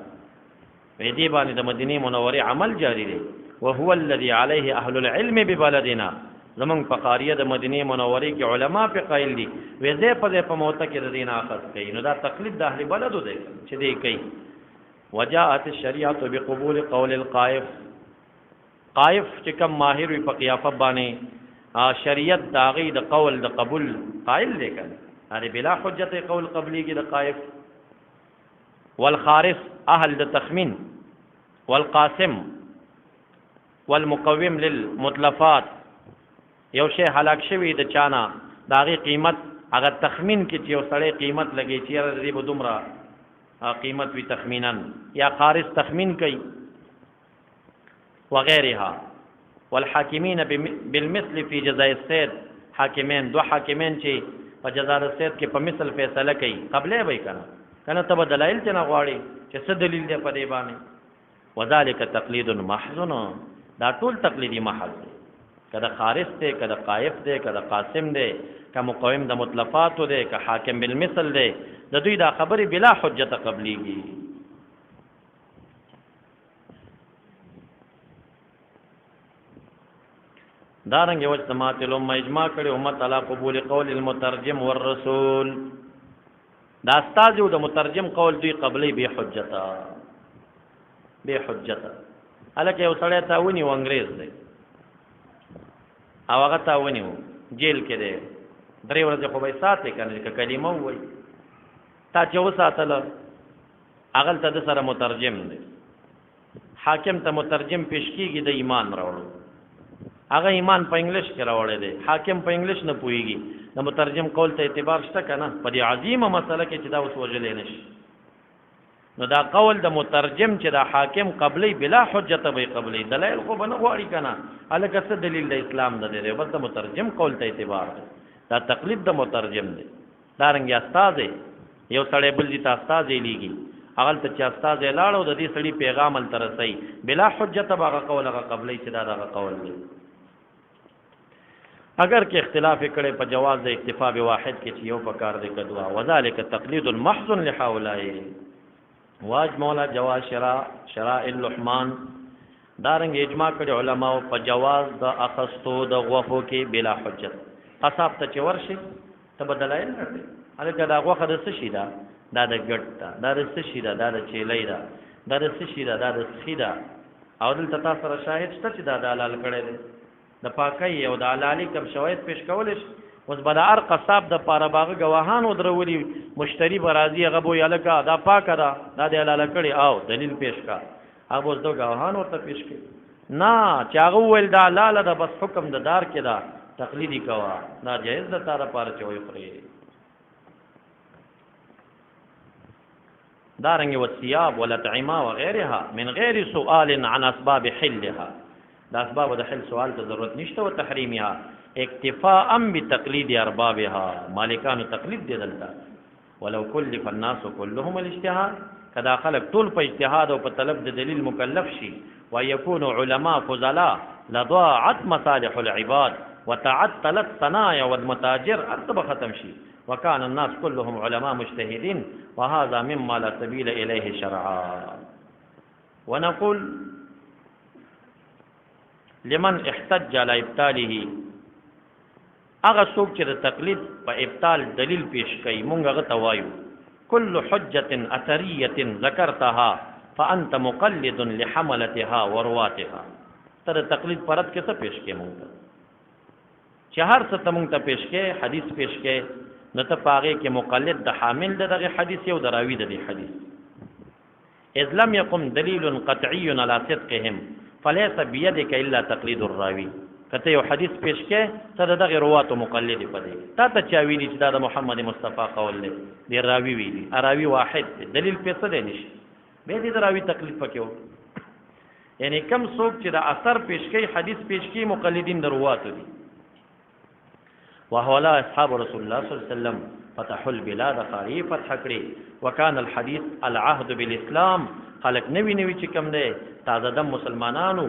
A: دې باندې د مدینه منورې عمل جاری دی وهو الذي عليه اهل العلم ببلدنا زمون فقاریه د مدینه منورې کې علما په قائل دي وې په موته کې د دین اخذ کوي نو دا تقلید د اهل بلدو دی چې دی کوي وجاءت الشريعه بقبول قول القائف قائف چې کوم ماهر وي په قیافه باندې شریعت داغي د قول د قبول قائل دی کنه اره بلا حجت قول قبلی کې د قائف والخارس اهل د تخمین والقاسم والمقوم للمتلفات یو شی هلاک شوی د چانا داغي قیمت هغه تخمین کې چې یو سړی قیمت لګی چې دې به دومره قیمت وی تخمینا یا خارس تخمین کوي وغيرها والحاکمین بالمثل فی جزاء الصید حاکمین دو حاکمین چې په جزاء الصید کې په مثل فیصله کوي قبلې وای کنه ته دلایل ته نه غواړي چې څه دلیل دی په دې باندې وذالک تقلید محض دا ټول تقلیدی محض دی کله خارس دی کله قائف دی کله قاسم دی که مقوم د مطلقات دی که حاکم بالمثل دی د دوی دا خبره بلا حجت قبلیږي دارنګ یو جماعت الامه اجماع کړي امت علی قبول قول المترجم والرسول دا استاد د مترجم قول دوی قبلی به حجتا الکه یو سړی تاونی و انګريز دی او هغه تاونی جیل کې دی درې ورځې خو به ساتي کنه ک کلمه وای تا چې وساتله اغل ته د سره مترجم دی حاکم ته مترجم پیش کیږي د ایمان راوړو هغه ایمان په انګلیش کې راوړی دی حاکم په انګلیش نه پوهیږي د مترجم قول ته اعتبار شته کنه په دې عظیمه مسله کې چې دا اوس وجلې نشي نو دا قول د مترجم چې دا حاکم قبلی بلا حجت به قبلی دلایل خو بنه غواړي کنه الګ څه دلیل د اسلام نه دی بس د مترجم قول ته اعتبار دی دا تقلید د مترجم دی دارنګ استاد یو سړی بل دي تا استاد لیږي اغل ته چې استاد لاړو د دې سړي پیغام ال ترسي بلا حجت به قول هغه قبلی چې دا دغه قول دی اگر کې اختلاف کړي په جواز د اکتفا به واحد کې چې یو پکار دی کدوا وذالک تقلید محض لحولای واج مولا جواز شراء اللحمان دارنګ اجماع کړي علما په جواز د اخستو د غوفو کې بلا حجت قصاب ته چورشي ته بدلایل کړي الکه دا غوخه د څه شي دا د ګټ دا د څه شي دا د چیلې دا د څه شي دا د خیدا او دلته تاسو سره شاهد شته چې دا حلال کړي دي د پاکي او د حلالي کم شواهد پیش کول شي اوس به د هر قصاب د پاره باغ گواهان ودرولي مشتری برازي هغه بو یالکا دا پاکه دا د حلال کړي او دلیل پیش کا هغه اوس د گواهان ورته پیش کړي نه چې هغه ول دا حلال ده بس حکم د دار کې دا تقلیدی کوا ناجیز د تاره پاره چوي خوري دارنګ والثياب والاطعمه وغيرها من غير سؤال عن اسباب حلها دا اسباب د حل سوال ته ضرورت نشته او تحریمها اکتفاء بتقلید اربابها مالکانو تقلید دي دلته ولو كلف الناس كلهم الاجتهاد کدا خلق طول په اجتهاد او په طلب د دلیل مکلف شي ويكون علماء فضلاء لضاعت مصالح العباد وتعطلت الصنايع والمتاجر ارتب ختم شي وكان الناس كلهم علماء مجتهدين وهذا مما لا سبيل اليه شرعا ونقول لمن احتج على ابطاله اغه څوک چې د تقلید په ابطال دلیل پیش کوي مونږ هغه توایو كل حجه اثريه ذكرتها فانت مقلد لحملتها ورواتها تر تقلید پرد کې څه پیش کې مونږ چې هر څه ته مونږ ته پیش کې حدیث پیش کې نو ته پاغه کې مقلد د حامل دغه حدیث یو دراوی د حدیث اذ لم يقم دلیل قطعی علی صدقهم فليس بيدك الا تقلید الراوی کته یو حدیث پیش کې ته دغه روات مقلد پدې تا ته چا ویلی چې دا د محمد مصطفی قول دی راوی ویلی راوی واحد دلیل پیسه دی نشي به دې راوی تقلید پکې یعنی کم څوک چې د اثر پیش کوي حدیث پیش کوي مقلدین دروات دي وهو لا اصحاب رسول الله صلی الله علیه وسلم فتح البلاد خاری فتح کړي وکان الحديث العهد بالاسلام خلق نوی نوی چې کم دی تازه دم مسلمانانو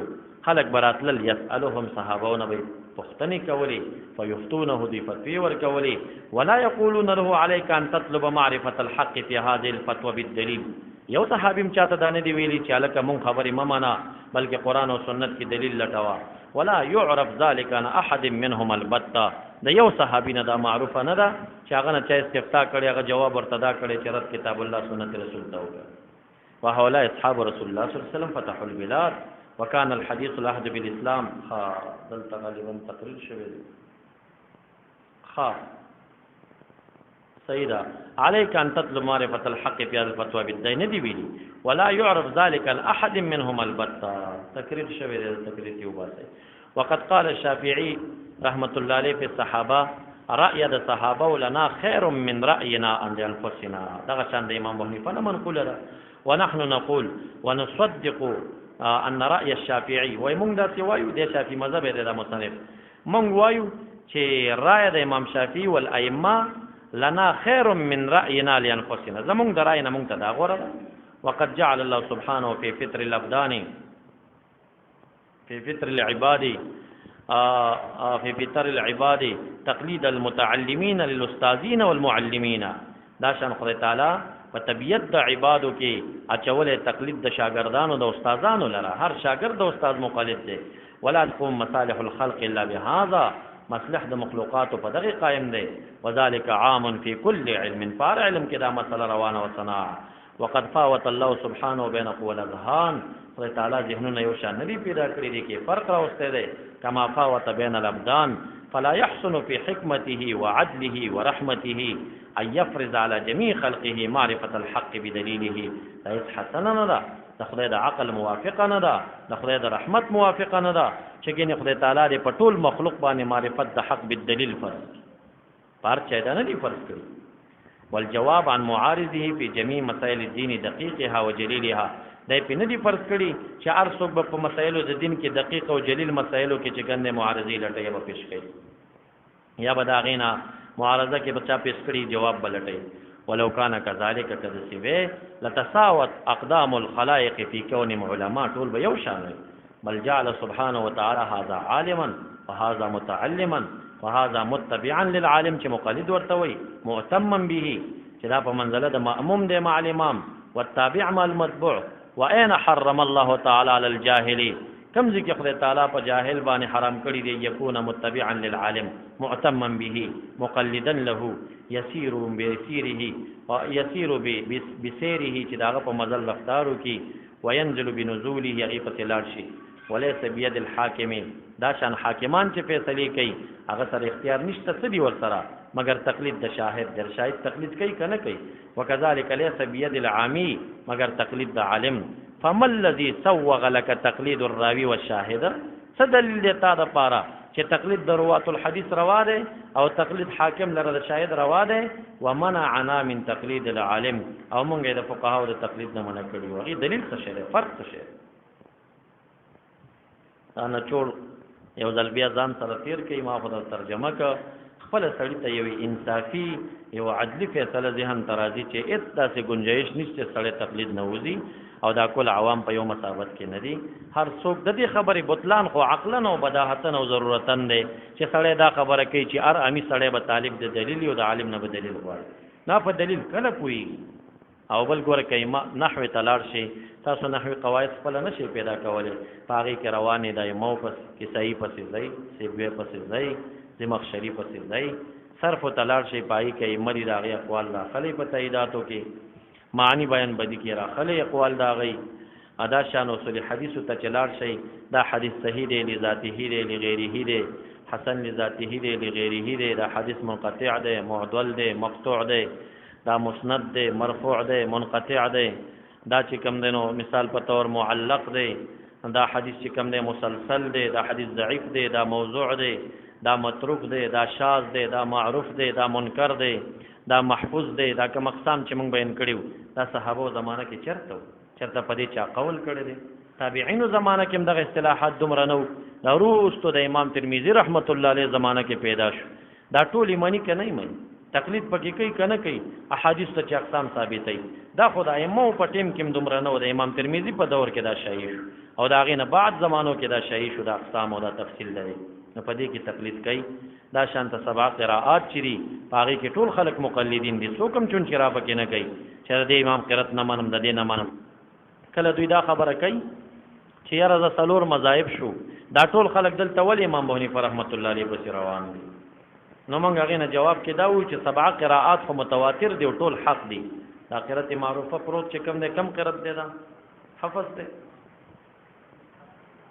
A: خلق براتل يسالهم صحابون به پختنی کولی فیفتونه دی فتوی ور کولی ولا یقولون له عليك ان تطلب معرفه الحق في هذه الفتوى بالدليل یو صحابیم چاته دانه دی ویلی چې الکه مون خبرې ممانا بلکې قران او سنت کې دلیل لټوا ولا يعرف ذلك عن احد منهم البتة د یو صحابین دا معروفه نه ده چې هغه نه چا استفتاء کړي هغه جواب ورتدا کړي چې رد کتاب الله سنت رسول ته وکړه وهؤلاء اصحاب رسول الله صلی الله علیه وسلم فتحوا البلاد وكان الحديث العهد بالاسلام دلته غالبا تقریر شوی دی سيدا عليك أن تطلب معرفة الحق في هذا الفتوى بالدين دي ویلی ولا يعرف ذلك لأحد منهم البتة تقریر شوی دی تقریر یوباسه وقد قال الشافعي رحمة الله عليه في الصحابة رأي الصحابة لنا خير من رأينا عند أنفسنا دغه شان د امام ابو حنیفه منقول ده ونحن نقول ونصدق ان رأي الشافعي ومن دا سوایو د شافعي مذهب د مصنف مونږ وایو چې رأي د امام شافعي والائمه لنا خير من رأينا لأنفسنا زمون دراینا مونږ ته دا غوړه وقد جعل الله سبحانه في فطر الابدان في فطر العباد في فطر العباد تقليد المتعلمين للاستاذين والمعلمين دا شان خدای تعالی په طبیعت د عبادو کې اچولې تقلید د شاګردانو د استادانو لره هر شاګرد د استاد مقلد دی ولا تقوم مصالح الخلق الا بهذا مصلح د مخلوقات په دغه قائم دی وذلك عام في كل علم فار علم کې دا مسله روانه او صناع وقد فاوت الله سبحانه بين قوى الاذهان خدای تعالی ذهنونه یو شان ندي پیدا کړی دي کې فرق راوسته دی كما فاوت بين الابدان فلا يحسن في حكمته وعدله ورحمته ان يفرض على جميع خلقه معرفه الحق بدليله ليس حسنا ندا د خدای د عقل موافقه نه ده د خدای د رحمت موافقه نه ده چې ګینه خدای تعالی د پټول مخلوق باندې معرفت د حق بالدلیل فرض پر چا ده نه دی فرض کړی والجواب عن معارضه في جميع مسائل الدين دقيقها وجليلها دای په نه دی فرض کړی چې هر څوک په مسایلو د دین کې دقیق او جلیل مسایلو کې چې ګنده معارضه لټي به پیش کړي یا بداغینا معارضه کې بچا پیش کړي جواب بلټي ولو كان كذلك كذسبه لتساوت اقدام الخلائق في كونهم علماء طول بيو شان بل جعل سبحانه وتعالى هذا عالما وهذا متعلما وهذا متبعا للعالم چې مقلد ورته وي مؤتما به چې دا په منزله د مأموم دی مع الامام والتابع مع المتبوع واين حرم الله تعالى على الجاهل کم ذکر خدای تعالی په جاهل باندې حرام کړی دی یکون متبعا للعالم مؤتما به مقلدا له يسير بسيره ويسير بسيره چې داغه په مزل رفتارو کې وينزل بنزوله غیفه لارشي وليس بيد الحاکم دا شان حاکمان چې فیصله کوي هغه سره اختیار نشته سدي ور سره مگر تقلید د شاهد در شاهد تقلید کوي کنه کوي وكذلك ليس بيد العامي مگر تقلید د عالم فما الذي سوغ لك تقلید الراوي والشاهد سدلیل تا د پاره چې تقلید د روات الحديث روا ده او تقلید حاکم لره د شاهد روا ده ومنعنا من تقلید العالم او مونږه د فقهاو د تقلید نه منع کړیو هغه دلیل څه شی فرق څه شی انا چور یو ځل بیا ځان سره تیر کې ما په ترجمه کا خپل سړی ته یو انصافي یو عدلی فیصله ذهن ترازی چې اته داسې گنجائش نشته سړی تقلید نه وځي او دا کول عوام په یو مسابقت کې نه دي هر څوک د دې خبرې بطلان خو عقلا او بداهتن او ضرورتن دی چې سړی دا خبره کوي چې هر امي سړی به طالب د دلیل او د عالم نه به دلیل غواړي نه په دلیل کله پوي او بل ګوره کایما نحوی تلار شي تاسو نحوی قواعد خپل نه شي پیدا کولای پاره کې روانې دی مو پس کې صحیح پسې ځای سیبوی پسې ځای دماغ شریف پسې ځای صرف تلار شي پای کې مری داغي اقوال داخلي په تاییداتو کې معنی بیان بدی کې راخلي اقوال داغي ادا شان اصول حدیث ته چلاړ شي دا حدیث صحیح دی لذاته دی لغیره دی حسن لذاته دی لغیره دی دا حدیث منقطع دی معضل دی مقطوع دی دا مسند دی مرفوع دی منقطع دی دا چې کوم دی نو مثال په تور معلق دی دا حدیث چې کوم دی مسلسل دی دا حدیث ضعیف دی دا موضوع دی دا متروک دی دا شاذ دی دا معروف دی دا منکر دی دا محفوظ دی دا کوم اقسام چې موږ بیان کړیو دا صحابه زمانه کې چرته پدې چا قول کړی دی تابعینو زمانه کې دغه اصطلاحات دومره نو دا وروسته د امام ترمذی رحمت الله علیه زمانه کې پیدا شو دا ټول ایمانی کې نه ایمانی تقلید پکې کوي کنه کوي احادیث ته چې اقسام ثابتې دا خدای مو په ټیم کې دومره نو د امام ترمذی په دور کې دا شایع او دا غینه بعد زمانو کې دا شایع شو دا اقسام او دا تفصیل دی نو په دې کې تقلید کوي دا شانته سبا قرائات چری پاغي کې ټول خلق مقلدین دي څوک هم چون چرابه کې نه کوي چې د امام قرات نه منم د دې نه منم کله دوی دا خبره کوي چې یاره ز سلور مذاهب شو دا ټول خلق دلته ول امام ابو حنیفه رحمت الله علیه بس روان دي نو موږ هغه نه جواب کې دا وایو چې سبع قرائات خو متواتر دي او ټول حق دي دا قرات معروفه پروت چې کم ده کم قرات دی دا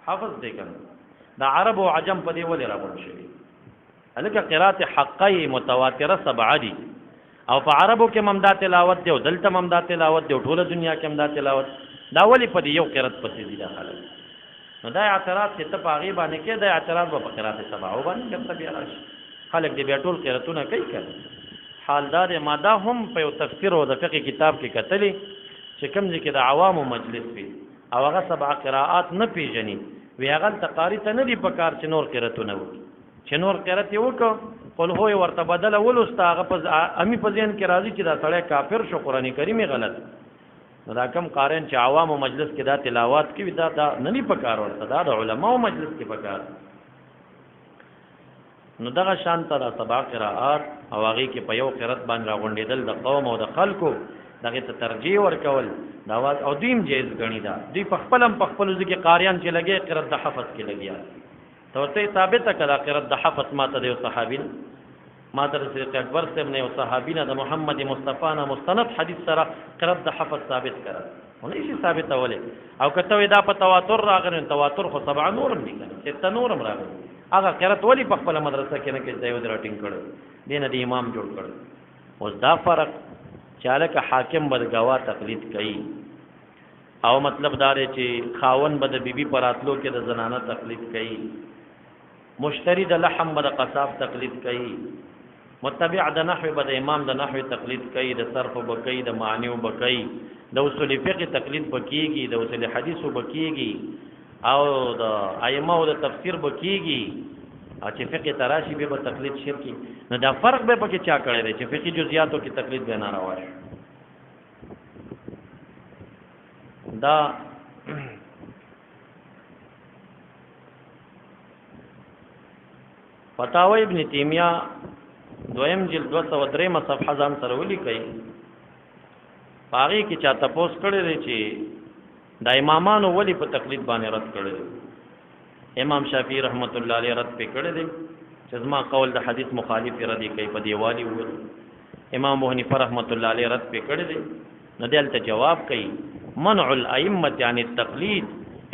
A: حفظ دی کنه دا عرب او عجم په دی ولې راغون شي الکه قرات حقای متواتره سبع دي او په عربو کې ممدا تلاوت دی او دلته ممدا تلاوت دی ټول دنیا کې ممدا تلاوت دا ولی په یو قرات پسې دي داخله نو دا اعتراض چې ته پاغي باندې کې دا اعتراض په قرات سبع باندې کوم بیا راشي خلک دې بیا ټول قراتونه کوي کړه حالدار ماده هم په تفسیر او د فقه کتاب کې کتلې چې کوم ځکه د عوامو مجلس وي او هغه سبع قرائات نه پیژني وی هغه تقاری ته نه دی په کار چې نور قراتونه وي چې نور قرات یو کو قل هو ورته بدل ولستا هغه په امی په ذهن کې راځي چې دا سړی کافر شو قرآن کریم غلط نو دا کم قارن چې عوامو مجلس کې دا تلاوت کوي دا نه دی په کار ورته دا د علماو مجلس کې په کار نو دغه شانته د سبع قرائات او هغه کې په یو قرات باندې راغونډېدل د قوم او د خلکو دغه ته ترجیح ورکول دا واز او دیم جایز غنی دا دوی په خپل ځکه قاریان چې لګي قرات د حفظ کې لګیا ته ثابت کړه قرات د حفظ ماته د صحابین ماته د صدیق اکبر سے ابن صحابین د محمد مصطفی نه مستند حدیث سره قرات د حفظ ثابت کړه ونه شي ثابت اوله او کته دا په تواتر راغلی تواتر خو سبع نورم دي کنه ست نورم راغلی هغه قرات ولی په خپل مدرسه کې نه کې ځای ودرټینګ کړو دینه د امام جوړ کړو اوس دا فرق چاله که حاکم بدګوا تقلید کوي او مطلب دار چې خاون بد بیبي پراتلو کې د زنانه تقلید کوي مشتری د لحم بد قصاب تقلید کوي متبع د نحو بد امام د نحو تقلید کوي د صرف بکئی د معنی بکئی د اصول فقه تقلید بکیږي د اصول حدیث بکیږي او د ائمه او د تفسیر بکیږي او چې فقه تراشی به تقلید شرکی نو دا فرق به پکې چا کړی دی چې فقه جزئیاتو کې تقلید به ناروا شي دا فتاوی ابن تیمیہ دویم جلد 203 صفحه ځان سره ولیکي پاغي کې چا تاسو کړی دی چې د امامانو ولی په تقلید باندې رد کړی امام شافعی رحمت الله علیه رد پکړه دي چې زما قول د حدیث مخالف ردی کوي په دیوالی و امام ابو حنیفه رحمت الله علیه رد پکړه دي نو دلته جواب کوي منع الائمه عن التقليد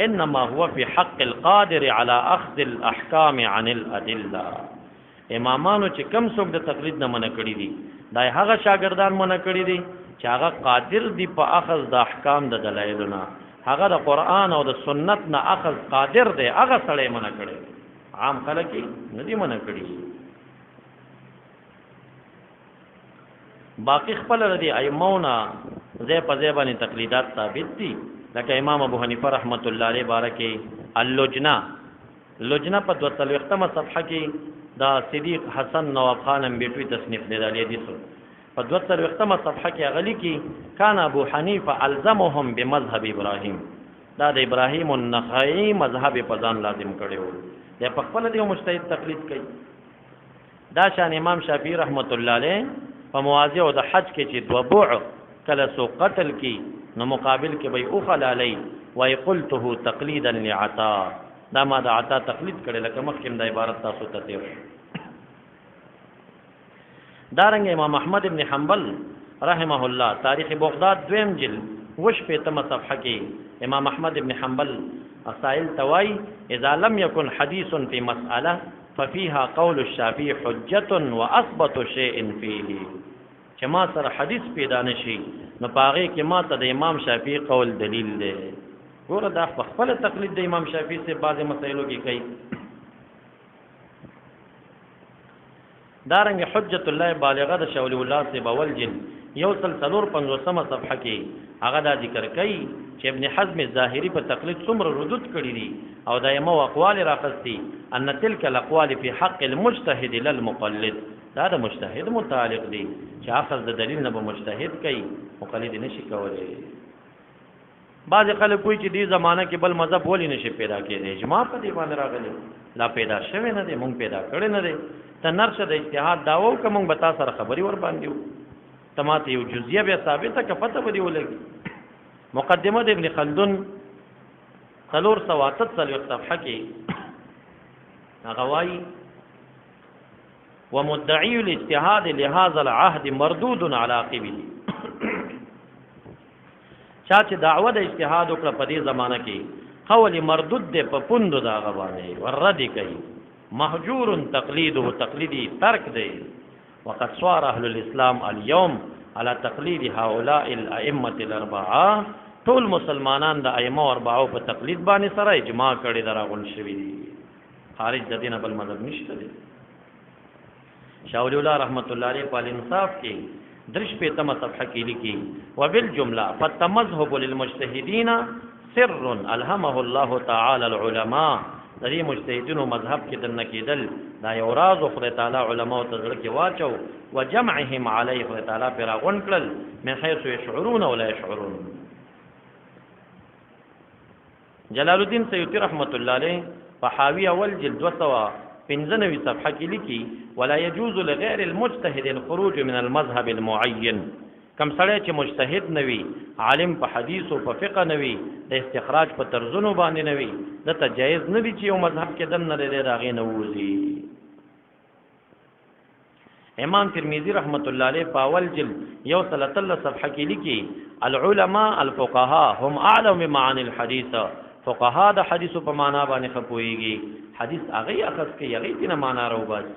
A: انما هو في حق القادر على اخذ الاحكام عن الادله امامانو چې کم څوک د تقلید نه منع کړی دي دا هغه شاګردان منع کړی دي چې هغه قادر دي په اخذ د احکام د دلایلونه هغه د قران او د سنت نه اخذ قادر دی هغه سړی منع کړي عام خلک نه دي منع کړي باقی خپل ردی ائمونا زې په ځای باندې تقلیدات ثابت دي لکه امام ابو حنیفه رحمت الله علیه بارکه اللجنا په 200 صفحه کې دا صدیق حسن نواب خان بیٹوی تصنیف دی د حدیث په 200 صفحه کې غلی کې کان ابو حنیفه الزمهم بمذهب ابراهیم دا د ابراهیم النخعی مذهب په ځان لازم کړو د په خپل دی مجتهد تقلید کوي دا شان امام شافعی رحمت الله علیه په مواضع او د حج کې چې دوبوع کله سو قتل کی نو مقابل کې به او خلالی وای قلته تقلیدا لعطا دا ما د عطا تقلید کړي لکه مخکې د عبارت تاسو ته تیر دارنګ امام احمد ابن حنبل رحمه الله تاریخ بغداد دویم جلد وش په تم صفحه کې امام احمد ابن حنبل اسائل توای اذا لم يكن حديث في مساله ففيها قول الشافعي حجه واثبت شيء فيه چې ما سره حدیث پیدا نشي نو پاغه کې ما ته د امام شافعي قول دلیل دی ګوره دا خپل تقلید د امام شافعي سے بعض مسائلو کې کوي دارنګ حجت الله بالغه د شول الله سے بول جن یو سلسلور 50 صفحه کې هغه دا ذکر کوي چې ابن حزم ظاهری په تقلید څومره ردود کړی دي او دایمه اقوال راخستي ان تلك الاقوال في حق المجتهد للمقلد دا د مجتهد متعلق دي چې اخذ د دلیل نه به مجتهد کوي مقلد نشي کولای بعض خلک کوئی چې دی زمانہ کې بل مذهب ولې نشي پیدا کېدی اجماع په دی باندې راغلی لا پیدا شوی نه دی مونږ پیدا کړی نه دی ته نرشه د اجتهاد داوو که مونږ به تا سره خبري ور باندې وو تماته یو جزئیه به ثابته که پته به دی ولګي مقدمه د ابن خلدون 373 صفحه کې هغه وایي ومدعي الاجتهاد لهذا العهد مردود على عاقبه چا چې دعوه د اجتهاد وکړه په دې زمانہ کې قول مردود ده په پوندو دا غوانه ورد کوي محجور تقلیده تقلیدی ترک دی وقد صار اهل الاسلام اليوم على تقلید هؤلاء الائمه الاربعه ټول مسلمانان د ائمه اربعه په تقلید باندې سره اجماع کړي دراغون شوی دي خارج د دین بل مذهب نشته دي شاہ ولی اللہ رحمت اللہ علیہ په انصاف کې درش په تم صفحه کې لیکي وبالجمله فالتمذهب للمجتهدين سر الهمه الله تعالى العلماء د دې مجتهدینو مذهب کې دنه کېدل دا یو راز خدای تعالی علماء ته ځل کې واچو وجمعهم علیه خدای تعالی پر غون کړل من حيث يشعرون ولا يشعرون جلال الدین سیوطی رحمت الله علیه په حاوی اول جلد 295 صفحه کې لیکي ولا يجوز لغير المجتهد الخروج من المذهب المعين کم سړی چې مجتهد نوي عالم په حدیث او په فقه نوي د استخراج په طرزونو باندې نوي د تجایز نه دي چې یو مذهب کې دن نه لري راغې نه وځي امام ترمذی رحمت الله علیه په اول جلد 133 صفحه کې لیکي العلماء الفقهاء هم اعلم بمعاني الحديث فقهاء د حدیث په معنا باندې خپويږي حدیث هغه اخذ کې هغه دینه معنا راو بس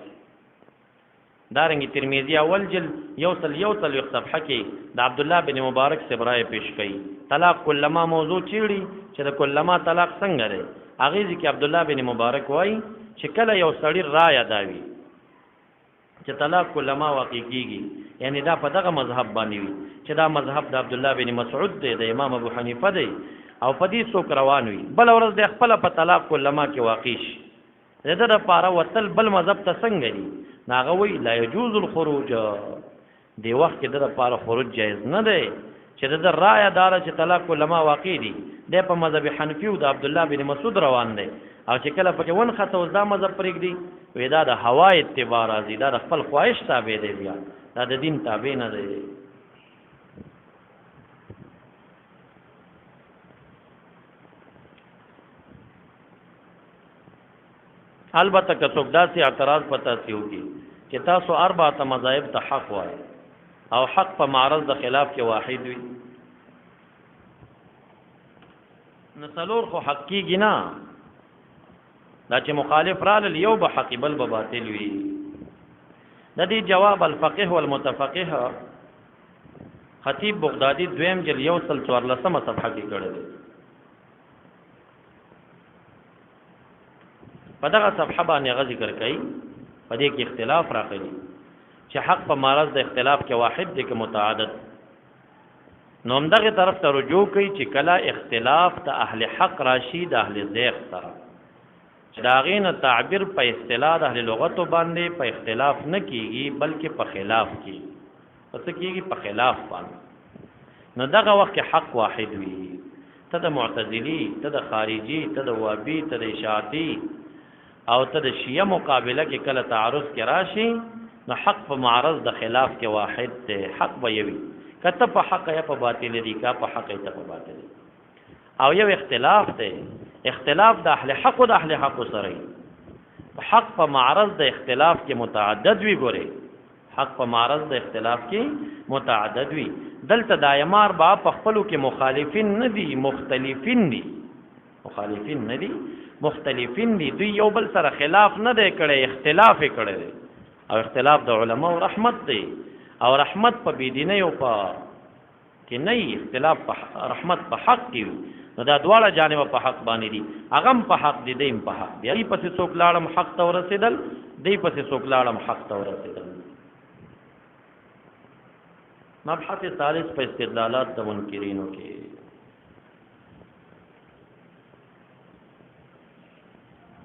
A: دارنګ ترمذی اول جلد 133 صفحه کې د عبد الله بن مبارک سے برای پیش کړي طلاق کلمہ موضوع چیړي چې د کلمہ طلاق څنګه لري هغه ځکه عبد الله بن مبارک وایي چې کله یو سړی رائے داوي چې طلاق کلمہ واقع کیږي یعنی دا په دغه مذهب باندې وي چې دا مذهب د عبد الله بن مسعود دی د امام ابو حنیفه دی او په دې څوک روان وي بل ورځ د خپل په طلاق کلمہ کې واقع شي زده د پاره وتل بل مذهب ته څنګه دي ناغه وی لا يجوز الخروج دی وخت کې د پاره خروج جایز نه دی چې د رائے دار چې طلاق کلمہ واقع دي د په مذهب حنفي او د عبد الله بن مسعود روان دی او چې کله پکې ون خطه او دا مذهب پرېږدي وې دا د هوا اتباع راځي دا د خپل خواهش تابع دی بیا دا د دین تابع نه دی البته که څوک داسې اعتراض پتا سيږي چې تاسو اربعه مذاهب ته حق وایي او حق په معرض د خلاف کې واحد وي نو څلور خو حق کېږي نه دا چې مخالف رال یو به حق بل به باطل وي د دې جواب الفقيه والمتفقه خطیب بغدادي دویم جل 114 صفحه کې کړی په دغه صفحه باندې غږ ذکر کړي په دې کې اختلاف راغلی چې حق په معرض د اختلاف کې واحد دی که متعدد نو همدغه طرف ته رجوع کوي چې کله اختلاف د اهل حق راشي د اهل زیغ سره چې دا غینه تعبیر په اصطلاح د اهل لغت باندې په اختلاف نه کیږي بلکې په خلاف کیږي پس کیږي په خلاف باندې نو دغه وخت حق واحد وي ته د معتزلی ته د خارجي ته د وابي ته د اشاعتي او ته د شیعه مقابله کې کله تعارض کې راشي نو حق په معرض د خلاف کې واحد دی حق به وي کته په حق یا په باطل دی کا په حق یا په باطل او یو اختلاف دی اختلاف د اهل حق او د اهل حق سره حق په معرض د اختلاف کې متعدد وی ګوري حق په معرض د اختلاف کې متعدد وی دلته د ایمار با په خپلو کې مخالفین نه دي، مختلفین دي. مخالفین نه دي، مختلفین دي. دوی یو بل سره خلاف نه دی کړی، اختلاف یې کړی دی. او اختلاف د علماء رحمت دی. او رحمت په بيدینه او په کې نه، اختلاف په رحمت په حق کې. نو دا دواړه جانب په حق باندې دي. هغه په حق دي، دیم په حق دی. ای پسې څوک لاړم حق ته ورسېدل، دی پسې څوک لاړم حق ته ورسېدل. مبحث ثالث په استدلالات د منکرینو کې.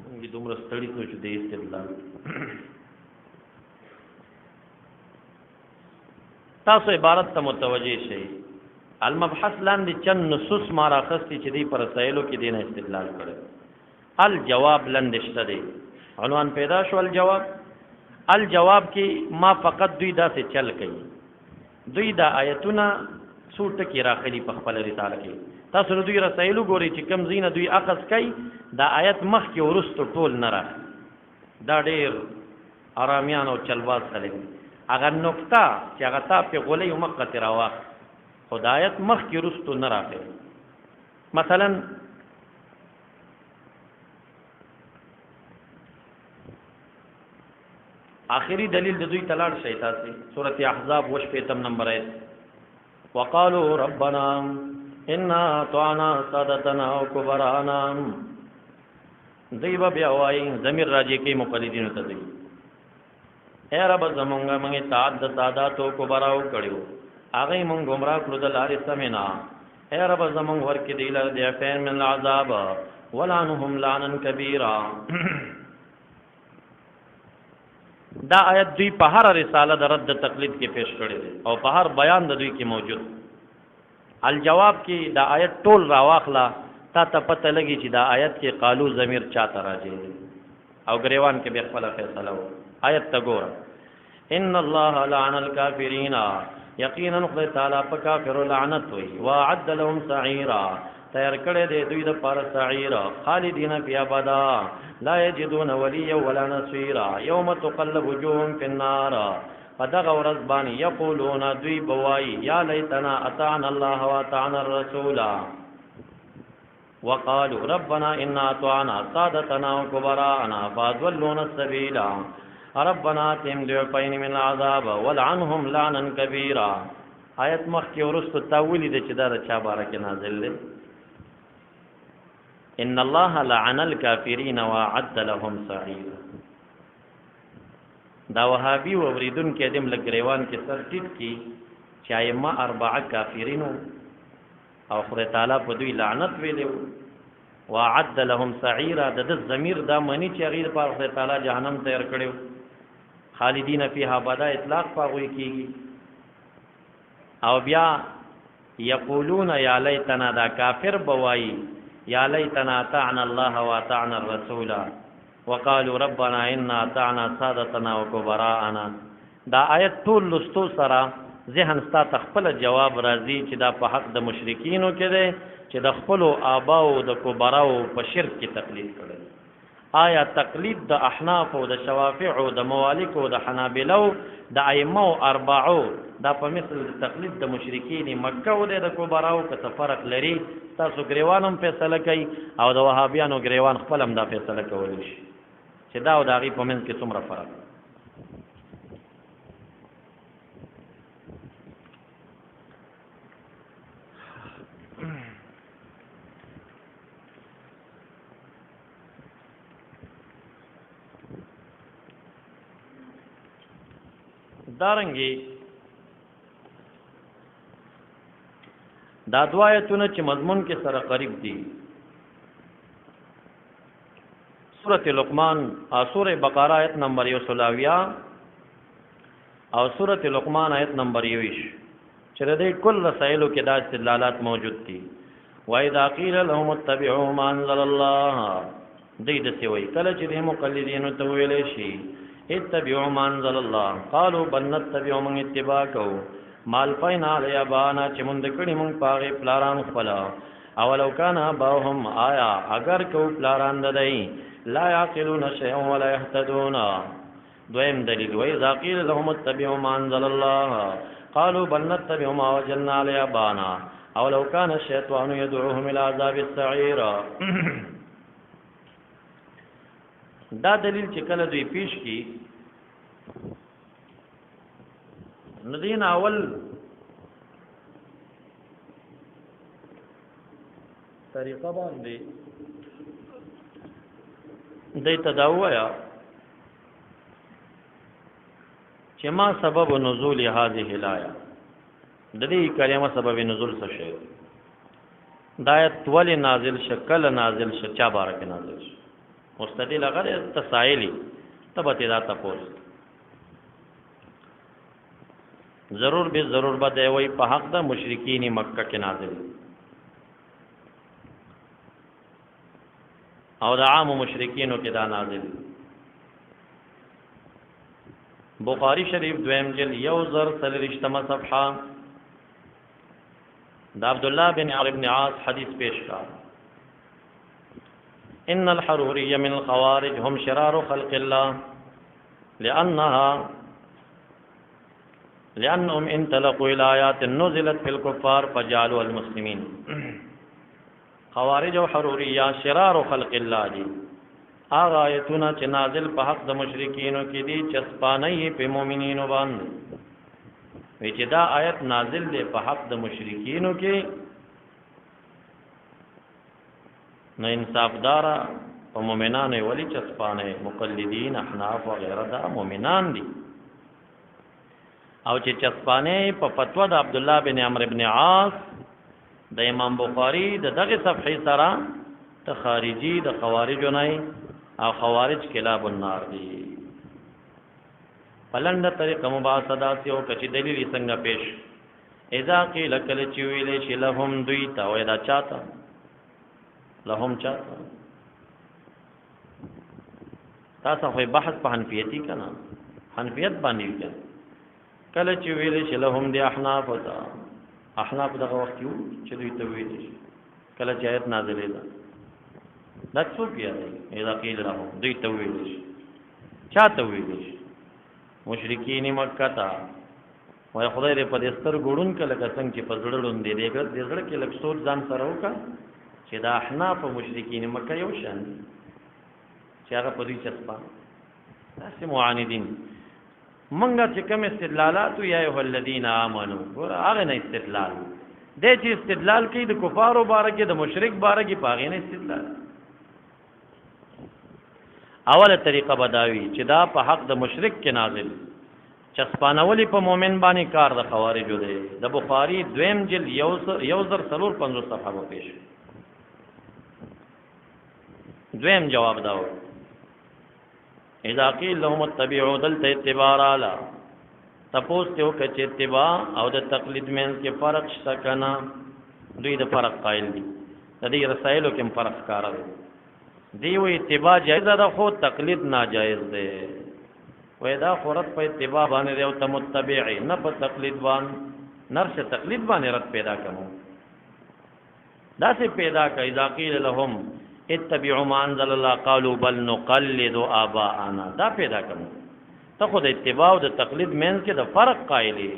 A: موږ دومره ستړي شو چې د استدلال تاسو عبارت ته متوجه شئ. المبحث لاندې چند نصوص ما راخستي چې دی پر رسایلو کې دینه استدلال کړي. الجواب لاندې شته دی، عنوان پیدا شو الجواب. الجواب کې ما فقط دوی داسې چل کوي. دوی دا آیتونه څو ټکي راخلي په خپل رساله کې. تاسو نو دوی رسایلو ګوري چې کم زینه دوی اخذ کوي، دا آیت مخ کې ورستو ټول نه راځي. دا ډېر آرامیان او چلواز خلک. اگر نقطه چې هغه تا په غولې او مخ ته راوخ هدایت مخ کې رستو نه راغلی. مثلا آخری دلیل د دوی تلاړ شي تاسو سورۃ احزاب 8 نمبر آیت. وقالوا ربنا انا طعنا سادتنا وكبراءنا. دیو بیا وای ضمیر راځي کې مقلدین ته دی. اے رب زمونږه موږ اطاعت د سادات او کبراو کړیو، هغه موږ گمراه کړو د لارې سمینا. اے رب زمونږ ورکې دی له ضعفین من العذاب ولعنهم لعنا کبیرا. دا آیت دوی په هر رساله د رد تقلید کې پیش کړی دی او په هر بیان د دوی کې موجود. الجواب کې دا آیت ټول راواخلا تا ته پته لګي چې دا آیت کې قالو ضمیر چاته راځي او گریوان کې به خپل فیصله و. آیت تا ګور. ان الله لعن الكافرین، یقینا خدای تعالی په کافر لعنت وی. واعد لهم سعیرا، تیار کړی دی دوی د پاره سعیرا. خالدین فی ابدا لا یجدون ولیا ولا نصیرا. یوم تقلب وجوههم فی النار، فدغ ورځ باندې یقولون دوی بوای یا لیتنا اطعنا الله واطعنا الرسول وقالوا ربنا انا اطعنا سادتنا وكبراءنا فاضلونا السبيل ربنا آتهم ضعفين من العذاب ولعنهم لعنا كبيرا. آیت مخ کې ورستو تاویل دي چې دا چا بارکه نازل دي. ان الله لعن الكافرين واعد لهم سعيرا. دا وهابي ووریدون کې دیم لګریوان کې سر ټیټ کی چې ائمه اربعه کافرینو او خدای تعالی په دوی لعنت ویلو. واعد لهم سعيرا، د ضمیر دا معنی چې غیر پر خدای تعالی جهنم تیار کړو. خالدین فیها ابدا اطلاق پاوی کیږي. او بیا یقولون یا لیتنا، دا کافر بوای یا لیتنا اطعنا الله واطعنا الرسول وقالوا ربنا انا اطعنا سادتنا وكبراءنا. دا آیت ټول لستو سره ذهن ستا تخپل جواب راځي چې دا په حق د مشرکینو کې دی چې د خپل آباو د کبراو په شرک کې تقلید کړي. آیا تقلید د احناف او د شوافع او د موالک او د حنابلو د ائمه او اربعو دا په مثل تقلید د مشرکین مکه او د کبراو کې فرق لري. تاسو گریوانم فیصله کوي او د وهابیانو گریوان خپل هم دا فیصله کولی شي چې دا او د هغې په منځ کې څومره فرق. دارنګي دا دوا آیتونه چې مضمون کې سره قریب دي. سورۃ لقمان او سورۃ بقره آیت نمبر 120 او سورۃ لقمان آیت نمبر 21 چې د دې کل رسایلو کې دا استدلالات موجود دي. وَإِذَا قِيلَ لَهُمُ اتَّبِعُوا مَا أَنزَلَ اللَّهُ، دې د سی وای کله چې د مقلدینو ته ویل شي اتبعوا ما انزل الله قالوا بل نتبع من اتباعه مال فینا علی ابانا چې مونږ کړي مونږ پاغه پلاران خپل اولو کان اباهم آیا اگر کو پلاران ددای لا یعقلون شیئا ولا يهتدون. دویم دلیل وای ذاقیل لهم اتبعوا ما انزل الله قالوا بل نتبع ما وجدنا عليه آباءنا او لو كان الشيطان يدعوهم الى عذاب السعير. دا دلیل چې کله دوی پیش کی ندین اول طریقه باندې د تداویا چې ما سبب نزول هذه الايه د دې کلمه سبب نزول څه شي دا آیت ول نازل شکل نازل شچا بارک نازل مستدل اگر تسائلی تبته دا تپوس ضرور به ضرور بده وای په حق د مشرکین مکه کې نازل او د عام مشرکینو کې دا نازل. بخاری شریف دویم جل یوزر سلرشتمه صفحه دا عبدالله بن عمرو بن عاص حدیث پیش کا ان الحروري من الخوارج هم شرار خلق الله لانهم انطلقوا الى آيات نزلت في الكفار فجعلوا المسلمين. خوارج او حروریه شرار خلق الله دي هغه آیتونه چې نازل په حق د مشرکینو کې دي چسپانه په مؤمنینو باندې وی چې دا آیت نازل دی په حق د مشرکینو کې نو انصاف دارا په مؤمنانو ولی چسپانه مقلدین احناف و غیره دا مؤمنان دي او چې چسپانه په فتوا د عبد الله بن عمرو بن عاص د امام بخاری د دغه صفحې سره ته خارجي د خوارجو نه او خوارج کلاب النار دي. پلند طریقه مباسطه سیو کچې دلیل څنګه پیش اذا قیل کل چې ویلې شي لهم دوی تا وای دا چاته لهم چاته تاسو خو بحث په حنفیتی کنا حنفیت باندې وکړه کله چې ویلې شي لهم دی احناف وتا احناف دغه وخت یو چې دوی ته ویلې شي کله چې آیت نازلې ده دا څه پیاده اذا قیل لهم دوی ته ویلې شي چاته ویلې شي مشرکین مکه تا وای خدای دې په دې ستر ګړون کله څنګه چې په زړړون دې دې زړه کې لک سوچ ځان سره وکړه چې دا احناف مشرکین مکه یو شان چې هغه په دې چسپا تاسو معاندین منګه چې کوم استدلالات یا ایه الذین آمنو ور هغه نه استدلال دې چې استدلال کوي د کفارو بارکه د مشرک بارکه پاغې نه استدلال. اوله طریقه بداوی چې دا په حق د مشرک کې نازل چسپانولی په مؤمن باندې کار د خوارجو دی. د بخاری دویم جلد یوزر سلور 50 صفحه پیش دویم جواب داو اذا قیل لهم اتبعوا دلته اتباع اعلی تپوس ته وکړه چې اتباع او د تقلید مین کې فرق شته کنه دوی د فرق قائل دي د دې رسایلو کې فرق کار دی دی وی اتباع جایز ده خو تقلید ناجایز ده وای دا خورت په اتباع باندې او تمتبعی نه په تقلید باندې نرشه تقلید باندې رد پیدا کوم دا څه پیدا کوي اذا قیل لهم اتبعوا ما انزل الله قالوا بل نقلد آباءنا دا پیدا کوم ته خو د اتباع او د تقلید مینس کې د فرق قائلی.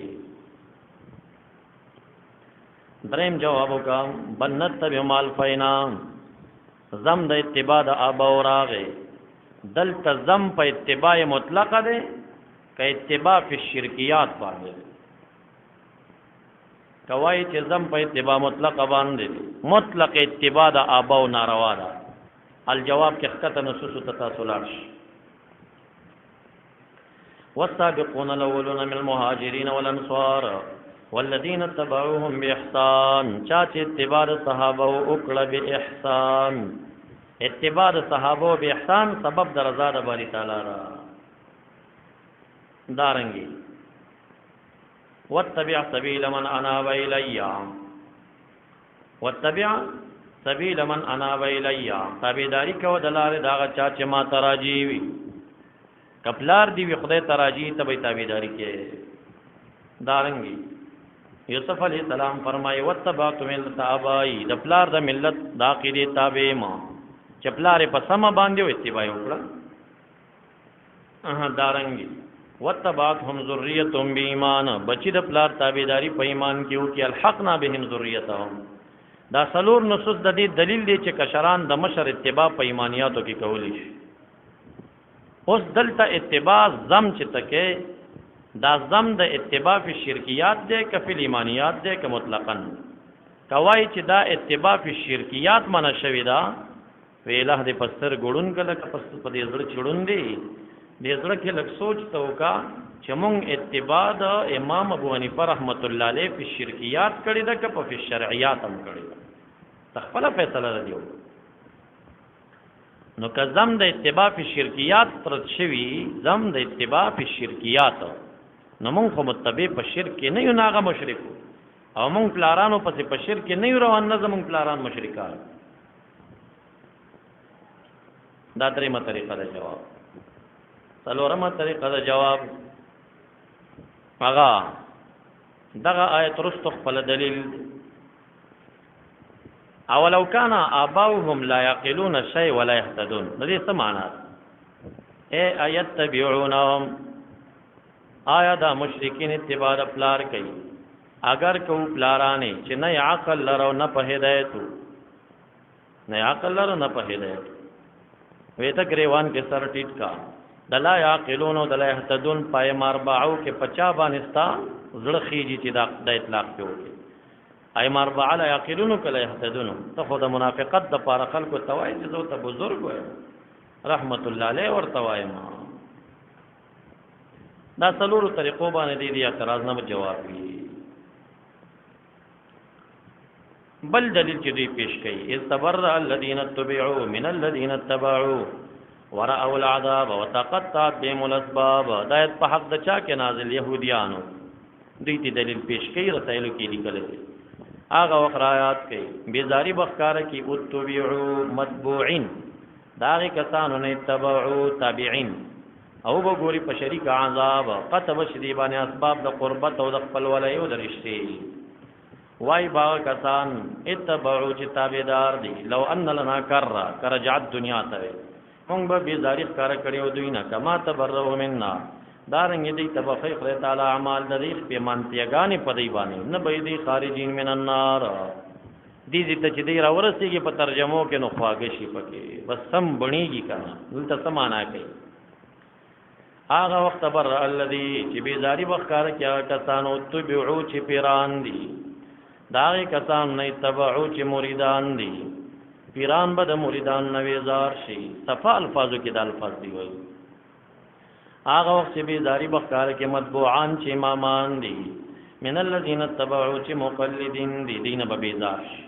A: دریم جواب وکم بنت تبع مال فینا زم د اتباع د آبا وراغه دلته زم په اتباع مطلق ده ک اتباع فی الشرکیات باندې کوي چې زم په اتباع مطلق باندې مطلق اتباع د آبا ناروا ده. الجواب کې خطه نصوص تتاسلش والسابقون الاولون من المهاجرين والانصار والذين اتبعوهم باحسان چا چې اتباع صحابه او کړه به احسان اتباع صحابه به احسان سبب د رضا د باری تعالی را دارنګي واتبع سبيل من اناب الي واتبع سبيل من اناب الي تابعداري کو دلار داغه چا چې ما تراجي وي کپلار دی وی خدای تراجی تبې تابعداري کې دارنګي یوسف علیہ السلام فرمایي وتبعت ملت ابای د پلار د ملت د عقیده تابع ما چپلار په سم باندې اتباع وکړه دارنګي وتبعتهم ذریتهم بایمان بچی د پلار تابعداري په ایمان کې او کې الحقنا بهم ذریتهم. دا سلور نصوص د دې دلیل دی چې کشران د مشر اتباع په ایمانیاتو کې کولی شي. اوس دلته اتباع زم چې تکې دا زم د اتباع فی شرکیات دی که فی ایمانیات دی که مطلقاً کوای چې دا اتباع فی شرکیات منع شوی دا ویله د پستر ګړون کله پستر په دې زړه چړون دی دې زړه کې لږ سوچ ته وکا چې مونږ اتباع د امام ابو حنیفه رحمت الله علیه په شرکیات کړی دا که په شرعیات هم کړی دا تخپل فیصله دیو. نو که زم د اتباع په شرکیات تر شوی زم د اتباع په شرکیات نو مونږ خو متبع په شرک نه یو ناغه مشرک او مونږ پلارانو پسې په شرک نه یو روان نه زمونږ پلاران مشرکان. دا دریمه طریقه ده جواب. څلورمه طریقه ده جواب هغه دغه آیت رستو خپل دلیل اولو کان آباؤهم لا یعقلون شیء ولا یهتدون. د دې څه معنا اے آیت تبعونهم آیا دا مشرکین اتباع پلار کوي اگر کو پلارانه چې نه عقل لرو نه په هدایت نه عقل لرو نه په هدایت وې ته گریوان کې سر ټیټ کا دلا یعقلون او دلا یهتدون پای مربعو کې 50 باندې ستا زړه خيږي چې دا اطلاق په وکي ای مربع لا یعقلون کلا یهتدون. ته خو د منافقت د پاره خلکو توای چې زو ته بزرګ وای رحمت الله علیه ور توای ما دا څلورو طریقو باندې دی اعتراض نه جواب وی. بل دلیل چې دوی پیش کړي استبرأ الذين اتبعوا من الذين اتبعوا ورأوا العذاب وتقطعت بهم الاسباب. دا په حق د چا کې نازل يهوديانو دوی ته دلیل پیش کړي رسایلو کې لیکل دي هغه وقرایات کې بیزاری بخکار کې اتبعوا متبوعين داغه کسانو نه اتبعوا تابعين او وګوري په شریک عذاب قطب شدیبانه اسباب د قربت او د خپل ولای او د رشتي وای با کسان اتبعوا چې تابعدار دي لو ان لنا کرجعت دنیا ته مونږ به بیزاری کار کړیو دوی نه کما تبرؤ منا دارنګ دې تبخی خدای تعالی اعمال د دې په مانتیګانی په دی باندې نه به دې خارجین من النار دې ته چې دې راورسیږي په ترجمو کې نو خواږه شي پکې بس سم بڼيږي کنه دلته سمانا کوي هغه وخت بر الذی چې بیزاری بخکار کیا کسانو تبعو چې پیران دي داغه کسان نه تبعو چې مریدان دي پیران به د مریدان نویزار شي صفا الفاظو کې د الفاظ دی وای هغه وخت چې بیزاری بخکار کې متبوعان چې امامان دي من الذين تبعوا چې مقلدین دي دین به بیزار شي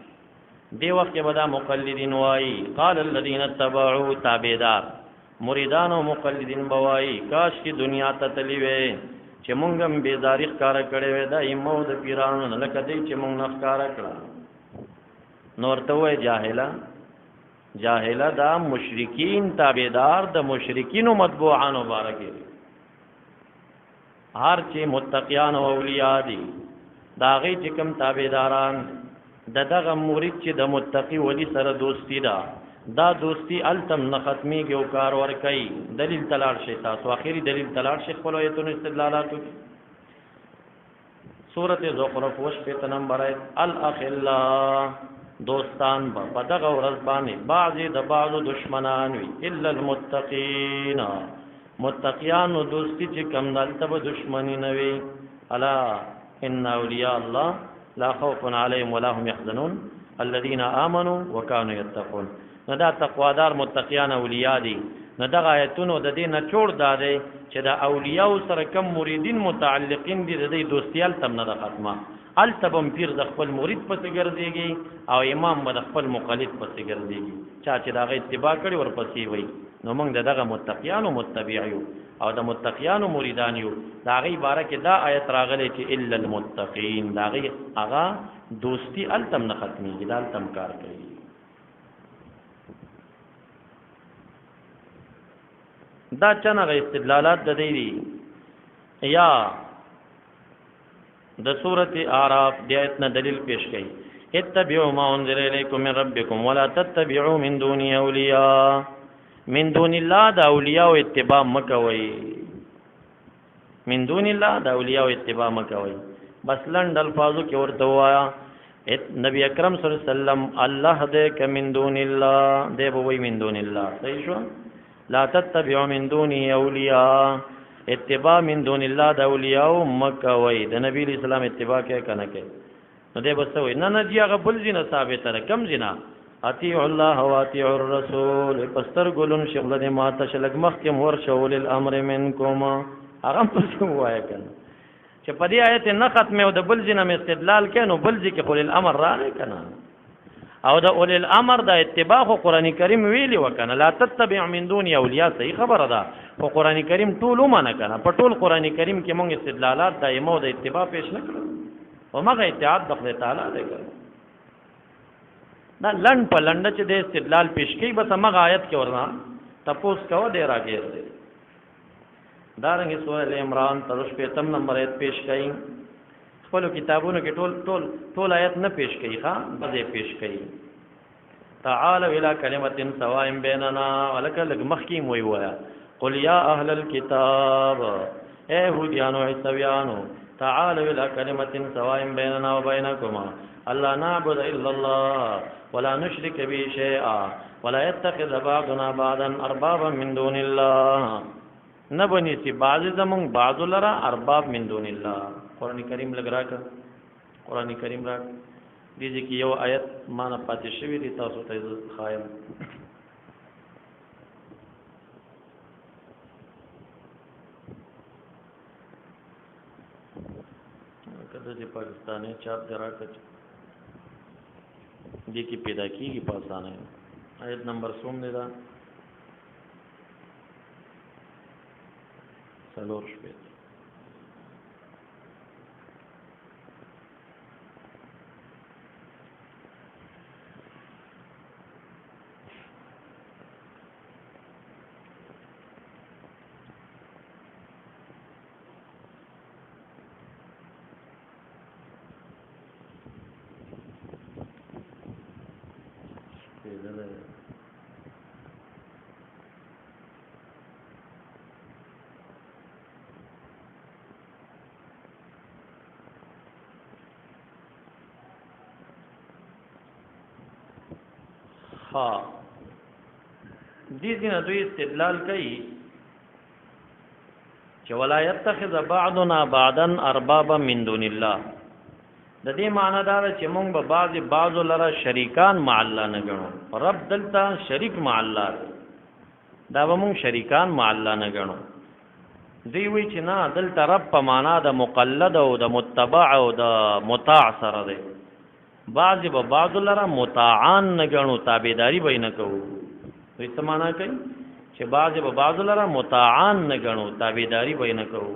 A: دی وخت کې به دا مقلدین وای قال الذين تبعوا تابعدار مریدان او مقلدین بوای کاش کی دنیا ته تلی وې چې مونږ هم بیزاری ښکارا کړې وې دا ایمو د پیرانو نه لکه دی چې مونږ نه ښکارا کړه نور ته وې جاهلا دا مشرکین تابعدار د مشرکین او متبوعان مبارکي هر چې متقیان او اولیاء دي دا غي چې کوم تابعداران دغه مرید چې د متقی ولی سره دوستی دا دوستی التم نه ختميږي او کار ور کوي دلیل تلاړ شي تاسو اخیری دلیل تلاړ شي خپل ایتونو استدلالات سورته زخرف وش په نمبر الاخلا دوستان په دغه ورځ باندې بعضی د بعضو دشمنان وي الا المتقین متقیان دوستی چې کم دلته دشمنی نه وي الا ان اولیاء الله لا خوف عليهم ولا هم يحزنون الذين امنوا وكانوا يتقون. نو دا تقوادار متقیان اولیاء دي. نو دا آیتونو د دې نه چور داده چې دا اولیاء سره کم مریدین متعلقین دي د دې دوستیال تم نه ختمه التبم پیر د خپل مرید پسې ګرځيږي او امام د خپل مقلد پسې ګرځيږي چا چې دا غي اتباع کړي ورپسې وي. نو موږ دغه متقیان او متبعیو او د متقیان او مریدان یو دا غي بارکه دا آیت راغلی چې الا المتقین دا غي هغه دوستی التم نه ختميږي دا التم کار کوي. دا چنغه استدلالات د دې یا د سورته اعراف د آیت نه دلیل پیش کړي اتبعوا ما انزل اليكم من ربكم ولا تتبعوا من دونه اولیاء من دون الله دا اولیاء او اتباع مکوي من دون الله د اولیاء اتباع مکوي. بس لند الفاظو کې ورته وایا نبی اکرم صلی الله علیه وسلم الله دې ک من دون الله دې بوي من دون الله صحیح شو. لا تتبعوا من دونه اولیاء اتباع من دون الله د اولیاء مکوي د نبی اسلام اتباع کې کنه کې نو دې بس وي نه نه دی هغه بل زینه ثابت تر کم زینه اطیع الله و اطیع الرسول پستر ګلون شغله دې ما ته شلګ مخ کې مور شول الامر منکم هغه څه وایي کنه چې په دې آیت نه ختمه او د بل ځینه استدلال کینو بل ځکه قول الامر راغی کنه او د اول الامر د اتباع قرآن کریم ویلی وکنه لا تتبع من دون اولیاء صحیح خبره ده خو قرآن کریم ټول ومنه کنه په ټول قرآن کریم کې مونږ استدلالات دایمه د اتباع پیش نه کړو او مګه اتحاد د خدای تعالی دی دا لند په لند چې د استدلال پیش کوي بس مګه آیت کې ورنا تپوس کوو دی راګیر دی دارنګه سورۃ عمران ترش په تم نمبر ایت پیش کړي خپل کتابونو کې ټول آیت نه پیش کړي ښا بده پیش کړي تعالوا الى كلمه سواء بيننا ولك مخکی موي وایا قل يا اهل الكتاب اے يهوديانو عیسویانو تعالوا الى كلمه سواء بيننا وبينكم الا نعبد الا الله ولا نشرك به شيئا ولا يتخذ بعضنا بعضا اربابا من دون الله نبني سي بعض زمون بعض لرا ارباب من دون الله قران کریم لګرا کا قران کریم را دې کې یو آیت معنا پاتې شوی دي تاسو ته خایم کله چې پاکستاني چاپ درا کړ دې کې پیدا کیږي پاسانه آیت نمبر 16 دی دا سلور شپه ها دې دینه دوی استدلال کوي چې ولا يتخذ بعضنا بعضا اربابا من دون الله د دې معنی دا چې موږ به بعض لره شریکان مع الله نه ګڼو رب دلته شریک مع الله دا به موږ شریکان مع الله نه ګڼو دی وی چې نه دلته رب په معنا د مقلد او د متبع او د مطاع سره دی بعض به بعض لره مطاعان نه ګڼو تابعداري به نه کوو دوی څه معنا کوي چې بعض به بعض لره مطاعان نه ګڼو تابعداري به نه کوو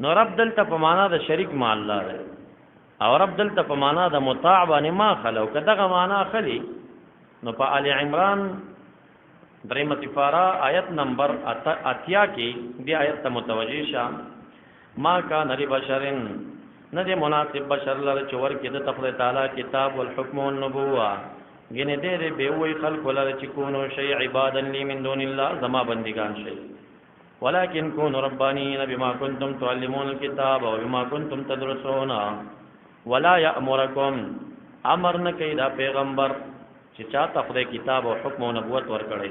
A: نو رب دلته په معنا د شریک مع الله دی او رب دلته په معنا د مطاع باندې ما خلو کداغه معنا خلی نو په آل عمران درېمه سپاره آیت نمبر 80 کې دی آیت ته متوجي شه ما کان لبشرن نه دی مناسب بشر لره چور کې د تفضل تعالی کتاب والحکم والنبوه ګنې دې به وی خلق لره چې کونو شی عبادا لی من دون الله زما بندگان شي ولكن كونوا ربانيين بما كنتم تعلمون الكتاب وبما كنتم تدرسون ولا يأمركم امرنا کوي دا پیغمبر چې چاته خدای کتاب او حکم او نبوت ورکړي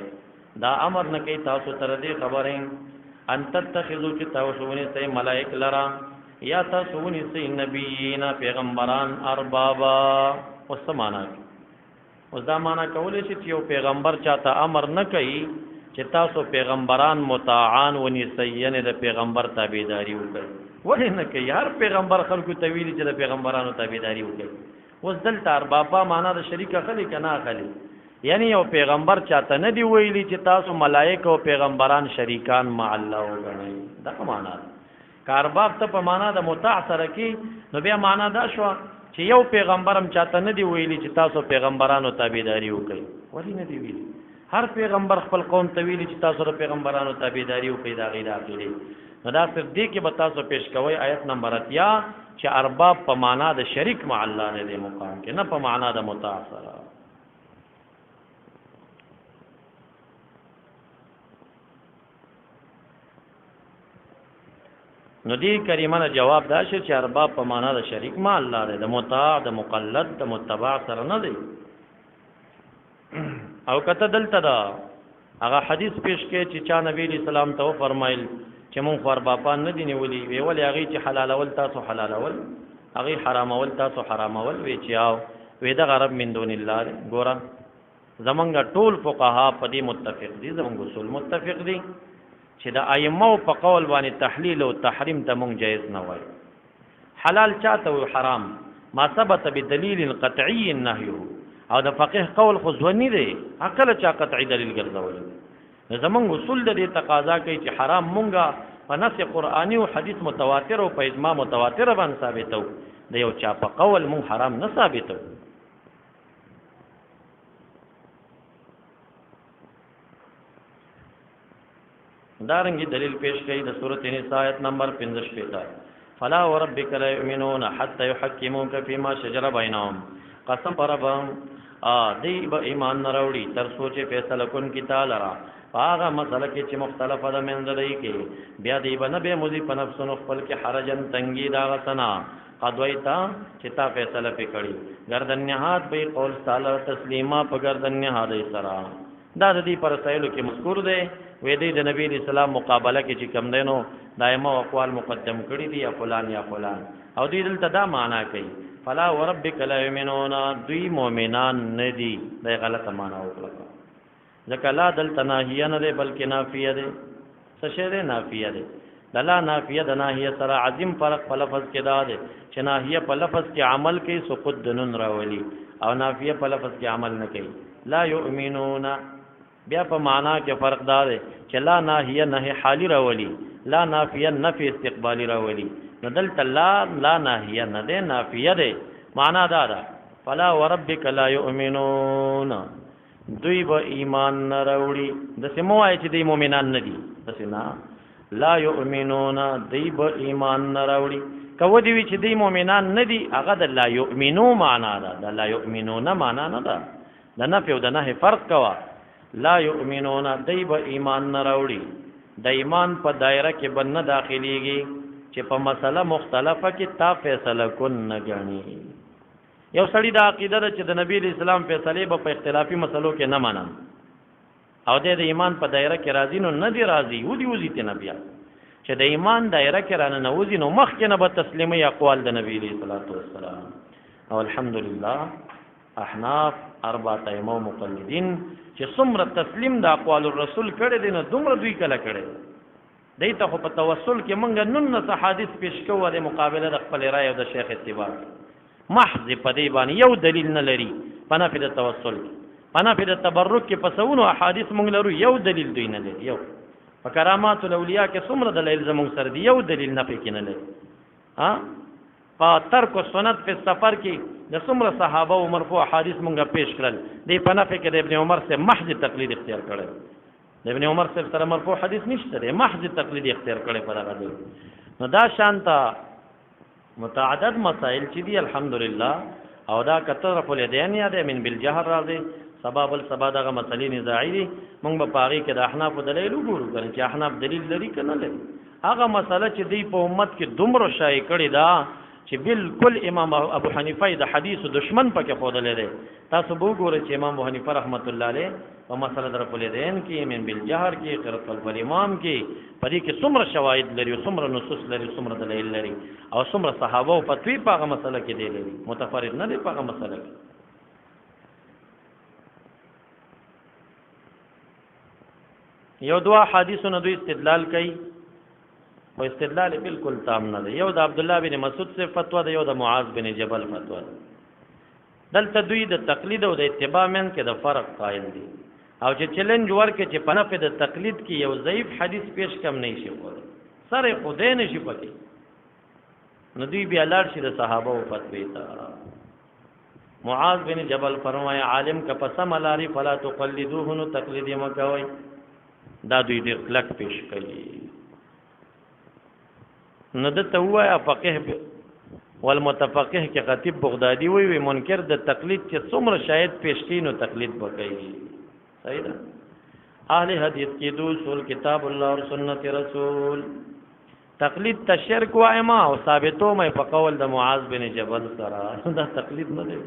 A: دا امر نه کوي تاسو تر دې خبرې ان تتخذوا چې تاسو ونی سي ملائک لرا یا تاسو ونی سي نبیین پیغمبران اربابا وسمانا اوس دا معنا کولای شي چې یو پیغمبر چاته امر نه کوي چې تاسو پیغمبران مطاعان ونی سي یعنی د پیغمبر تابعداري وکړي ولې نه کوي هر پیغمبر خلکو ته ویلي چې د پیغمبرانو تابعداري وکړي اوس دلته اربابا معنا د شریک خلی کنا خلی یعنی یو پیغمبر چاته نه دی ویلي چې تاسو ملائکه او پیغمبران شریکان مع الله وګڼئ دا معنا کارباب ته په معنا د مطاع سره کې نو بیا معنا دا شو چې یو پیغمبرم چاته نه دی ویلي چې تاسو پیغمبرانو تابعداري وکړئ ولې نه دی ویلي هر پیغمبر خپل قوم ته ویلي چې تاسو د پیغمبرانو تابعداري وکړئ دا غیر عقیده نو دا صرف دې کې به تاسو پیش کوی آیت نمبر 80 چې ارباب په معنا د شریک مع الله نه دی مقام کې نه په معنا د مطاع سره نو دی کریمه نه جواب دا شي چې ارباب په معنا د شریک ما الله دی، د مطاع د مقلد د متبع سره نه دی. او کته دلته دا هغه حدیث پیش کې چې چا نبی اسلام ته فرمایل چې مونږ خو اربابان نه دي نیولي، وی ولې هغه چې حلالول تاسو حلالول، هغه حرامول تاسو حرامول، وی چې او وی دا غرب من دون الله. ګوره زمونږ ټول فقها په دې متفق دي، زمونږ اصول متفق دي چې د ائمه په قول باندې تحلیل او تحریم ته مونږ جایز نه وای. حلال چاته او حرام ما ثبت بدلیل قطعی نهیه، او د فقيه قول خو ځونی دی عقل چا قطعی دلیل ګرځول. زمونږ اصول د دې تقاضا کوي چې حرام مونږه په نص قرآنی او حدیث متواتر او په اجماع متواتر باندې ثابتو، د یو چا په قول مونږ حرام نه ثابتو. دارنګي دلیل پیش کړي د سورۃ النساء آیت نمبر 55. فلا وربک لا یؤمنون حتى يحكموك فيما شجر بینهم. قسم پربم دی به ایمان نه راوړي تر سوچ فیصله کون کی تعالی را هغه مسله کې چې مختلفه ده منځ دی کې، بیا دی به نه به مزي په نفسونو خپل کې حرجن تنګي دا غسنا قدویتا چې تا فیصله پکړي گردن نهاد به قول تعالی تسلیما په گردن نهاد سره. دا د دې پر سایلو کې مذکور دی. وې دی د نبی اسلام مقابله کې چې کم دینو دایمه اقوال مقدم کړی دي یا فلان یا فلان، او دوی دلته دا معنا کوي فلا وربک لا یؤمنون، دوی مؤمنان نه دي. دا غلطه معنا وکړه، ځکه لا دلته ناهیه نه ده بلکې نافیه ده. څه شی ده؟ نافیه ده. د لا نافیه د ناهیه سره عظیم فرق په لفظ کې دا ده چې ناهیه په لفظ کې عمل کوي سقوط د نون راولي، او نافیه په لفظ کې عمل نه کوي. لا یؤمنون بیا په معنا کې فرق دا ده چې لا ناهیه نه حالی راولي، لا نافیه نفی استقبالی راولي. نو دلته لا ناهیه نه ده، نافیه ده. معنا دا ده فلا وربک لا یؤمنون، دوی به ایمان نه راوړي. د سمو آی چې دی مؤمنان نه دي، دسې نه. لا یؤمنون دوی به ایمان نه راوړي. کو دی وی چې دی مؤمنان نه دي، هغه د لا یؤمنو معنا ده، د لا یؤمنون معنا نه ده. د نفی او د نهی فرق کوا. لا یؤمنون دوی به ایمان نه راوړي. د ایمان په دایره کې به نه داخليږي چې په مسله مختلفه کې تا فیصله کون نه غني. یو سړی دا عقیده ده چې د نبی اسلام فیصله به په اختلافي مسلو کې نه منم، او د ایمان په دایره کې راځي نو نه دی راځي، ودی وزي ته نبی چې د ایمان دایره کې رانه نوځي نو مخ کې نه به تسلیمي اقوال د نبی صلی الله علیه وسلم. او الحمدلله احناف اربعه ائمه مقلدین چې څومره تسلیم د اقوال الرسول کړي دي نو دومره دوی کله کړي. دایته خو په توسل کې مونږ نن نه حدیث پیش کوو د مقابله د خپل رائے او د شیخ اتباع محض په دی باندې یو دلیل نه لري. په نفي د توسل په نفي د تبرک کې په سونو احادیث مونږ لرو، یو دلیل دوی نه لري. یو په کرامات الاولیاء کې څومره دلیل زموږ سره دی، یو دلیل نفي کې نه لري. په ترک سنت په سفر کې د څومره صحابه او مرفوع احادیث مونږه پیش کړل، دی په نفي کې د ابن عمر سے محض تقلید اختیار کړل. د ابن عمر سے سره مرفوع حدیث نشته دی، محض تقلید اختیار کړي په دغه دی. نو دا شانتا متعدد مسائل چې دی الحمدلله، او دا کتر په لیدین یاد من بالجهر راځي سبب السبب دغه مسلې نزاعي دي. مونږ په پاره کې د احناف دلیل وګورو کنه چې احناف دلیل لري کنه لري. هغه مسله چې دی په امت کې دومره شایع کړي دا چې بالکل امام ابو حنیفه د حدیث دشمن پکې خودلې ده. تاسو وګورئ چې امام ابو حنیفه رحمت الله علیه په مسله در په لیدین کې من بالجهر کې قرات الامام کې پدې کې څومره شواهد لري، څومره نصوص لري، څومره دلایل لري، او څومره صحابه او فتوی په هغه مسله کې دی لري، متفرد نه دی په هغه مسله کې. یو دوا حدیثونو دوی استدلال کوي، او استدلال بالکل تام نه دی. یو د عبد الله بن مسعود سے فتوا ده، یو د معاذ بن جبل فتوا ده. دلته دوی د تقلید او د اتباع من کې د فرق قائل دي، او چې چیلنج ورکړي چې په نفع د تقلید کې یو ضعیف حدیث پیش کم نه شي کولای، سره خدای نشي پکې، نو دوی بیا لاړ شي د صحابه او فتوی ته. معاذ بن جبل فرمایا عالم کا پسم لاري فلا تقلدوه، نو تقلید یې مکوئ. دا دوی ډېر کلک پیش کړي. نو د توایا فقيه والمتفقه کې خطیب بغدادي وی منکر د تقلید چې څومره شاهد پیش کینو تقلید وکړي. صحیح ده. اهل حدیث کې دو اصول کتاب الله اور سنت رسول. تقلید ته شرک وایم او ثابتو مې په قول د معاذ بن جبل سره دا تقلید نه دی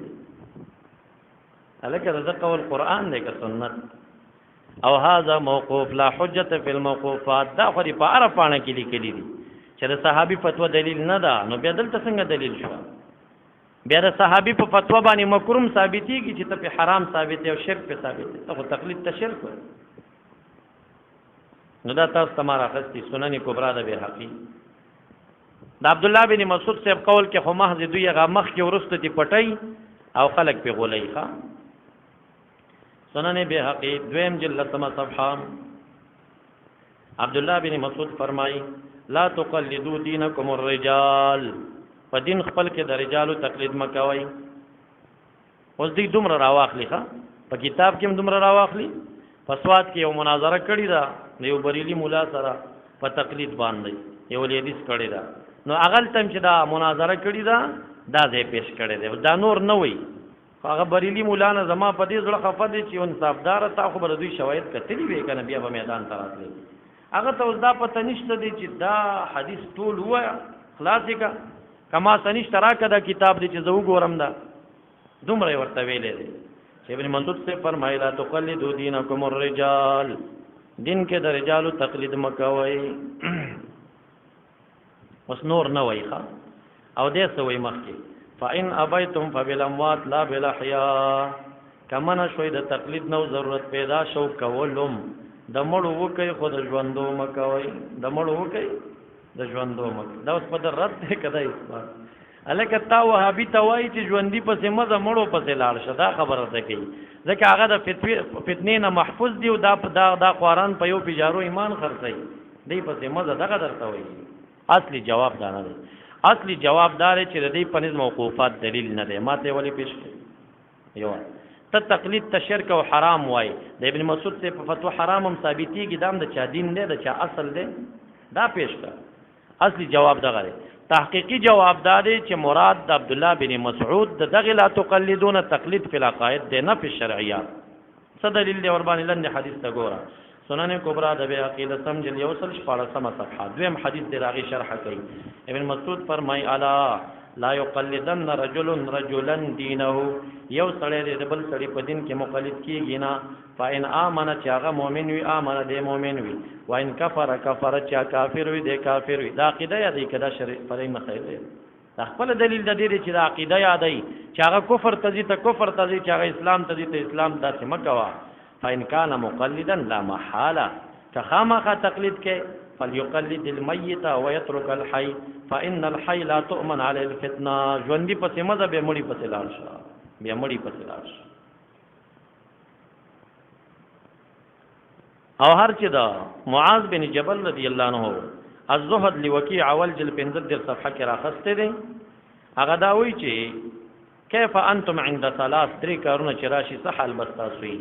A: الکه دا قول قران دی که سنت او هاذا موقوف لا حجت فی الموقوفات دا خو په عرفانه کې لیکلي دي چې د صحابي فتوا دلیل نه ده نو بیا دلته څنګه دلیل شو بیا د صحابي په فتوا باندې مکروم ثابتېږي چې ته په حرام ثابت او شرک په ثابت ته تقلید ته شرک نو دا تاسو تمہارا خستی سنن کبرا د بیهقی د عبد الله بن مسعود صاحب قول کې خو محض دوی هغه مخ کې ورسته تی پټي او خلق په غولای ښا سنن بیهقی دویم جلد سما صفحه عبد الله بن مسعود فرمای لا تقلدوا دینکم الرجال په دین خپل کې د رجالو تقلید مکوئ اوس دې دومره راواخلی ښا په کتاب کې هم دومره راواخلی فسواد کې یو مناظره کړی دا یو بریلی مولا سره په تقلید باندې یو لیدیس کړی دا نو اغل تم چې دا مناظره کړی دا ځای پیش کړی دی دا نور نه وای هغه بریلی مولا نه زما په دې ځړه خفه دي چې انصافدار تا خو بر دوی شواهد کتلی وی کنه بیا په میدان ته راتلی هغه ته اوس دا پته نشته دی چې دا حدیث ټول وایا خلاصې کا کما سنش تراکه دا کتاب دی چې زه وګورم دا دومره ورته ویلې دی چې ابن منصور سے فرمایلا تقلدوا دینکم الرجال دین کې د رجالو تقلید مکوئ اوس نور نه وایخه او دې سوې مخکې فإن ابیتم فبالاموات لا بالاحیاء کمن شوي د تقلید نو ضرورت پیدا شو کولم د مړو وکي خود ژوندو مکوئ د مړو وکي د ژوندو مک دا اوس په رد ته کده اثبات الکه تا وهابي توای چې ژوندۍ پسې مزه مړو پسې لاړ شه دا خبره ده کوي ځکه هغه د فتنې نه محفوظ دی او دا قرآن په یو پیجارو ایمان خرڅي دی پسې مزه دغه درته وایي اصلي جواب دا نه دی اصلي جواب دا دی چې د دې په نظم موقوفات دلیل نه دی ماته ولی پیش یو ته تقلید ته شرک او حرام وای د ابن مسعود سے په فتوا حرام هم ثابتېږي دام د چا دین دی د چا اصل دی دا پیش کړه اصلي جواب دغه دی تحقیقی جواب دادی چې مراد د عبد الله بن مسعود د دغه لا تقلدون تقلید فی العقائد د نه په شرعیات څه دلیل دی ور باندې لند حدیث ته ګوره سنن کبرا د بیهقی د سمجل یوصل شپاره سم صفحه دویم حدیث دی راغی شرح کوي ابن مسعود فرمای الا لا يقلدن رجل رجلا دینه یو سړی د بل سړی په دین کې مقلد کیږي نه فإن آمن چې هغه مؤمن وي آمن دی مؤمن وي وإن کفر کفر چې کافر وي دی کافر وي دا عقیده یادی کدا شرع پرې مسایل دی خپل دلیل د دې چې دا عقیده یادی چې هغه کفر تزي ته کفر تزي چې هغه اسلام تزي ته اسلام داسې مکوا فإن كان مقلدا لا محاله كخامخ تقلید کې فليقلد الميت ويترك الحي فإن الحي لا تؤمن عليه الفتنه ژوندۍ پسې مزه به مړی پسې لاړ شه بیا مړی پسې لاړ شه او هر چې دا معاذ بن جبل رضی الله عنه الزهد لوکیع اول جل 15 صفحه کې راخسته دي هغه دا وی چې کیف انتم عند ثلاث درې کارونه چې راشي صح البستاسوي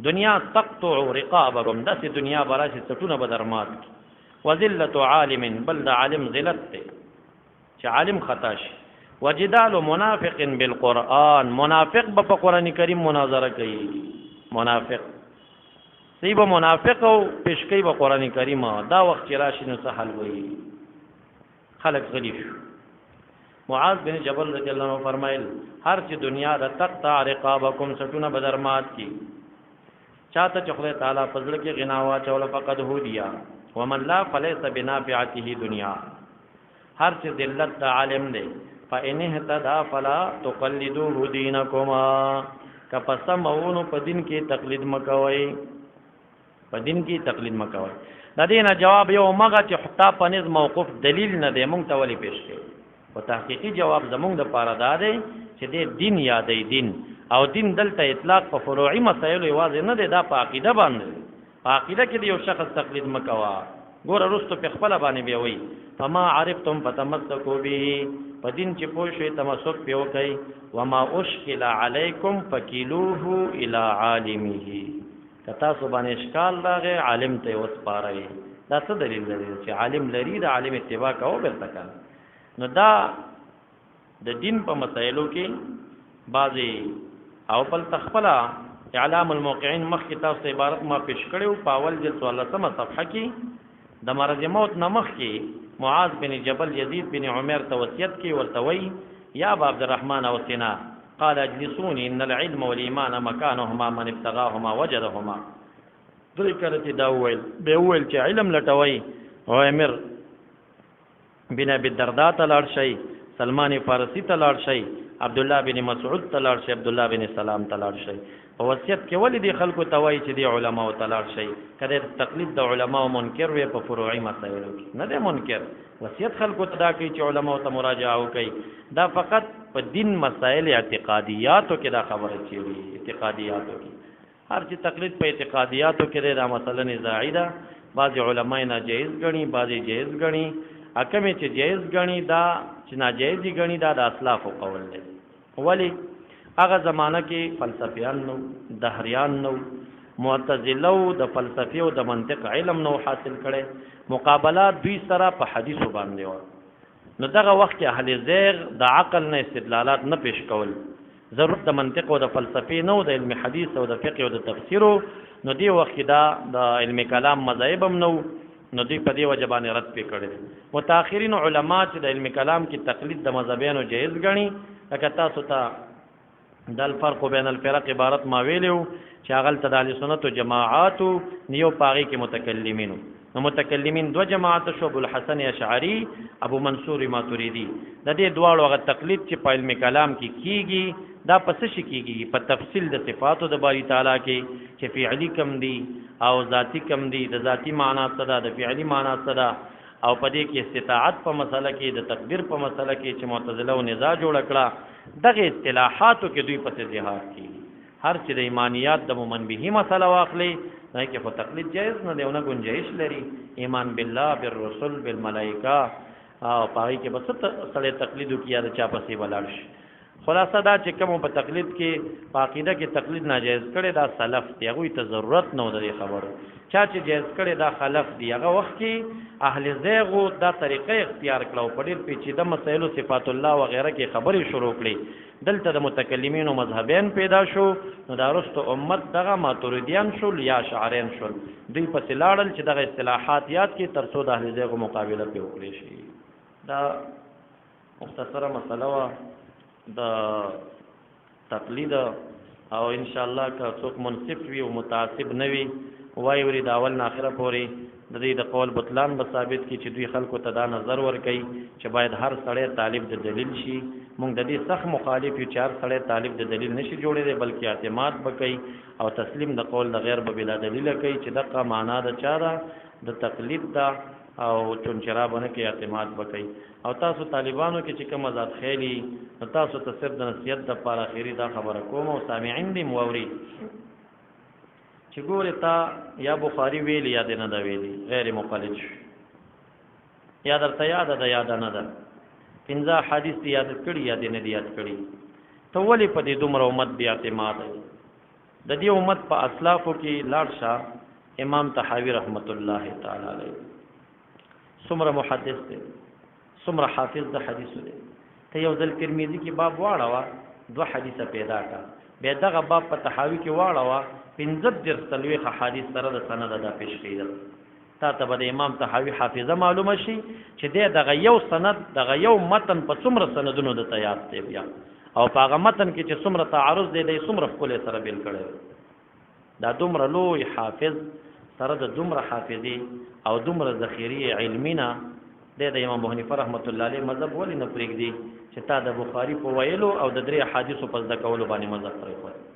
A: دنیا تقطع رقابهم داسې دنیا براشي ستونه بدرمات وذلت عالم بل د عالم ذلت چې عالم خطا شي وجدال منافق بالقران منافق په قران کریم مناظره کوي منافق سی به منافق او پیشکی به قران کریم دا وخت راشي نو سهل وي خلق غلیف معاذ بن جبل رضی الله عنه فرمایل هر چې دنیا د تقطع رقابکم ستونه بدرمات کی چاته چې خدای تعالی فضل کې غناوا چول فقد هودیا ومن لا فليس بنافعته دنیا هر چې ذلت د عالم دی فإن اهتدى فلا تقلدوه دينكما کپسمون په دین کې تقلید مکوئ په دین کې تقلید مکوئ د دې نه جواب یو مغه چې حتا په نظم موقوف دلیل نه دی مونږ ته ولې پیش کړي او تحقیقی جواب زمونږ د پاره دا دی چې د دین یادې دین او دین دلته اطلاق په فروعي مسایلو واضح نه دی دا په عقیده باندې په عقیده کې یو شخص تقلید مکوا ګوره رستو په خپل باندې بیا وی فما عرفتم فتمسكوا به په دین چې پوه شئ تمسک په وکي وما اشکل علیکم فکلوه الی عالمه کتا سو باندې اشکال راغی عالم ته وسپارئ دا څه دلیل دی چې عالم لري د عالم اتباع کوو بیرته کړه نو دا د دین په مسایلو کې بعضی او بل تخپلا اعلام الموقعین مخ کتاب سے عبارت ما پیش کړو پاول جلد 16 صفحه کې د مرض موت نمخ کې معاذ بن جبل یزید بن عمر ته وصیت کی ورته وی یا ابا عبد الرحمن او سنا قال اجلسوني ان العلم والايمان مكانهما من ابتغاهما وجدهما دوی کرتی دا ویل به ویل چې علم لټوي او امیر بن ابي الدرداء تلار شي سلمان فارسی تلار شي عبد الله بن مسعود تلار شي عبد الله بن سلام تلار شي په وصیت کې ولې دي خلکو توای چې دی علما او تلار شي کله تقلید د علما منکر وي په فروعي مسایلو کې نه دی منکر وصیت خلکو ته دا کوي چې علما او ته مراجعه وکړي دا فقط په دین مسائل اعتقادیاتو کې دا خبره چي اعتقادیاتو کې هر چې تقلید په اعتقادیاتو کې دا مسله نزاعي ده بعض علما نه جایز غني بعض جایز غني اکمه چې جایز غني دا چې ناجایز غني دا د اسلاف قول دی ولی هغه زمانہ کې فلسفیان نو دهریان نو معتزله د فلسفي او د منطق علم نو حاصل کړي مقابلات دوی سره په حدیثو باندې و نو دغه وخت کې اهل زیغ د عقل نه استدلالات نه پیش کول ضرورت د منطق او د فلسفي نو د علم حدیث او د فقه او د تفسیر نو دی وخت دا د علم کلام مذاهب هم نو نو دی په دې وجبان رد پې کړي متأخرین علما چې د علم کلام کې تقلید د مذهبونو جایز غني لکه تاسو ته د الفرق بین الفرق عبارت ما ویلو چې هغه ته د اهل سنت او جماعات نیو پاغي کې متکلمین نو متکلمین دو جماعت شو ابو الحسن اشعری ابو منصور ماتوریدی د دې دواړو هغه تقلید چې په علم کلام کې کیږي دا پس شي کیږي په تفصیل د صفاتو د باری تعالی کې چې فعلی کم دی او ذاتی کم دی د ذاتی معنا څه ده د فعلی معنا څه ده او په دې کې استطاعت په مسله کې د تقدیر په مسله کې چې معتزله او نزاع جوړ کړه دغه اصطلاحاتو کې دوی په جهاد کې هر چې د ایمانیات د مومن به مسله واخلي نه کې خو تقلید جایز نه دی او نه گنجائش لري ایمان بالله بالرسل بالملائکه او پای کې بس سره تقلید کیه د چا پسې ولاړ شي خلاصه دا چې کوم په تقلید کې په عقیده کې تقلید ناجایز کړي دا سلف دی هغه ته ضرورت نه ودري خبره چا چې جایز کړي دا خلف دی هغه وخت کې اهل زیغ دا طریقې اختیار کړو په ډېر پیچیده مسایلو صفات الله و غیره کې خبرې شروع کړي دلته د متکلمین او مذهبین پیدا شو نو دا رسته امت دغه ماتوریدیان شو یا شاعرین شو دوی په لاړل چې دغه اصطلاحات یاد کې ترڅو د اهل زیغ مقابله په وکړي شي دا مختصره مسله وا د تقلید او ان شاء الله که څوک منصف وي او متعصب نه وي وای وري د اول نه اخره پورې د دې د قول بطلان به ثابت کی چې دوی خلکو ته دا نظر ور کوي چې باید هر سړی طالب د دلیل شي موږ د دې سخت مخالف یو چې هر سړی طالب د دلیل نشي جوړېدی بلکې اعتماد وکړي او تسلیم د قول د غیر به بلا دلیل کوي چې دغه معنا د چا ده د تقلید ده او چونچرابونه کې اعتماد وکړي او تاسو طالبانو کې چې کوم آزاد خېلی تاسو ته صرف د نصیحت د لپاره اخیری دا خبره کوم او سامعین دې موري چې ګوره تا یا بخاری ویلی یا نه دا ویلی غیر مقلد یا درته یاد ده یاد نه ده پنځه حدیث دی یاد کړی یا دې نه دی یاد کړی ته ولې په دې دومره امت بیا اعتماد د دې امت په اسلافو کې لاړ شه امام طحاوی رحمت الله تعالی علیه څومره محدث دی څومره حافظ د حدیثو دی ته یو ځل ترمذی کې باب واړه دو حدیثه پیدا کا به دغه باب په طحاوی کې واړه 15 تلويخ حدیث سره د سند د پیش کېدل تا ته به امام طحاوی حافظه معلومه شي چې دغه یو سند دغه یو متن په څومره سندونو د تیار دی بیا او په هغه متن کې چې څومره تعارض دی د څومره خپل سره بیل کړي دا دومره لوی حافظ سره د دومره حافظي او دومره ذخیره علمینا د امام ابو حنیفه رحمت الله علیه مذهب ولې نه پرېږدي چې تا د بخاری په ویلو او د درې حدیثو په ځکه کولو باندې مذهب پرېږدي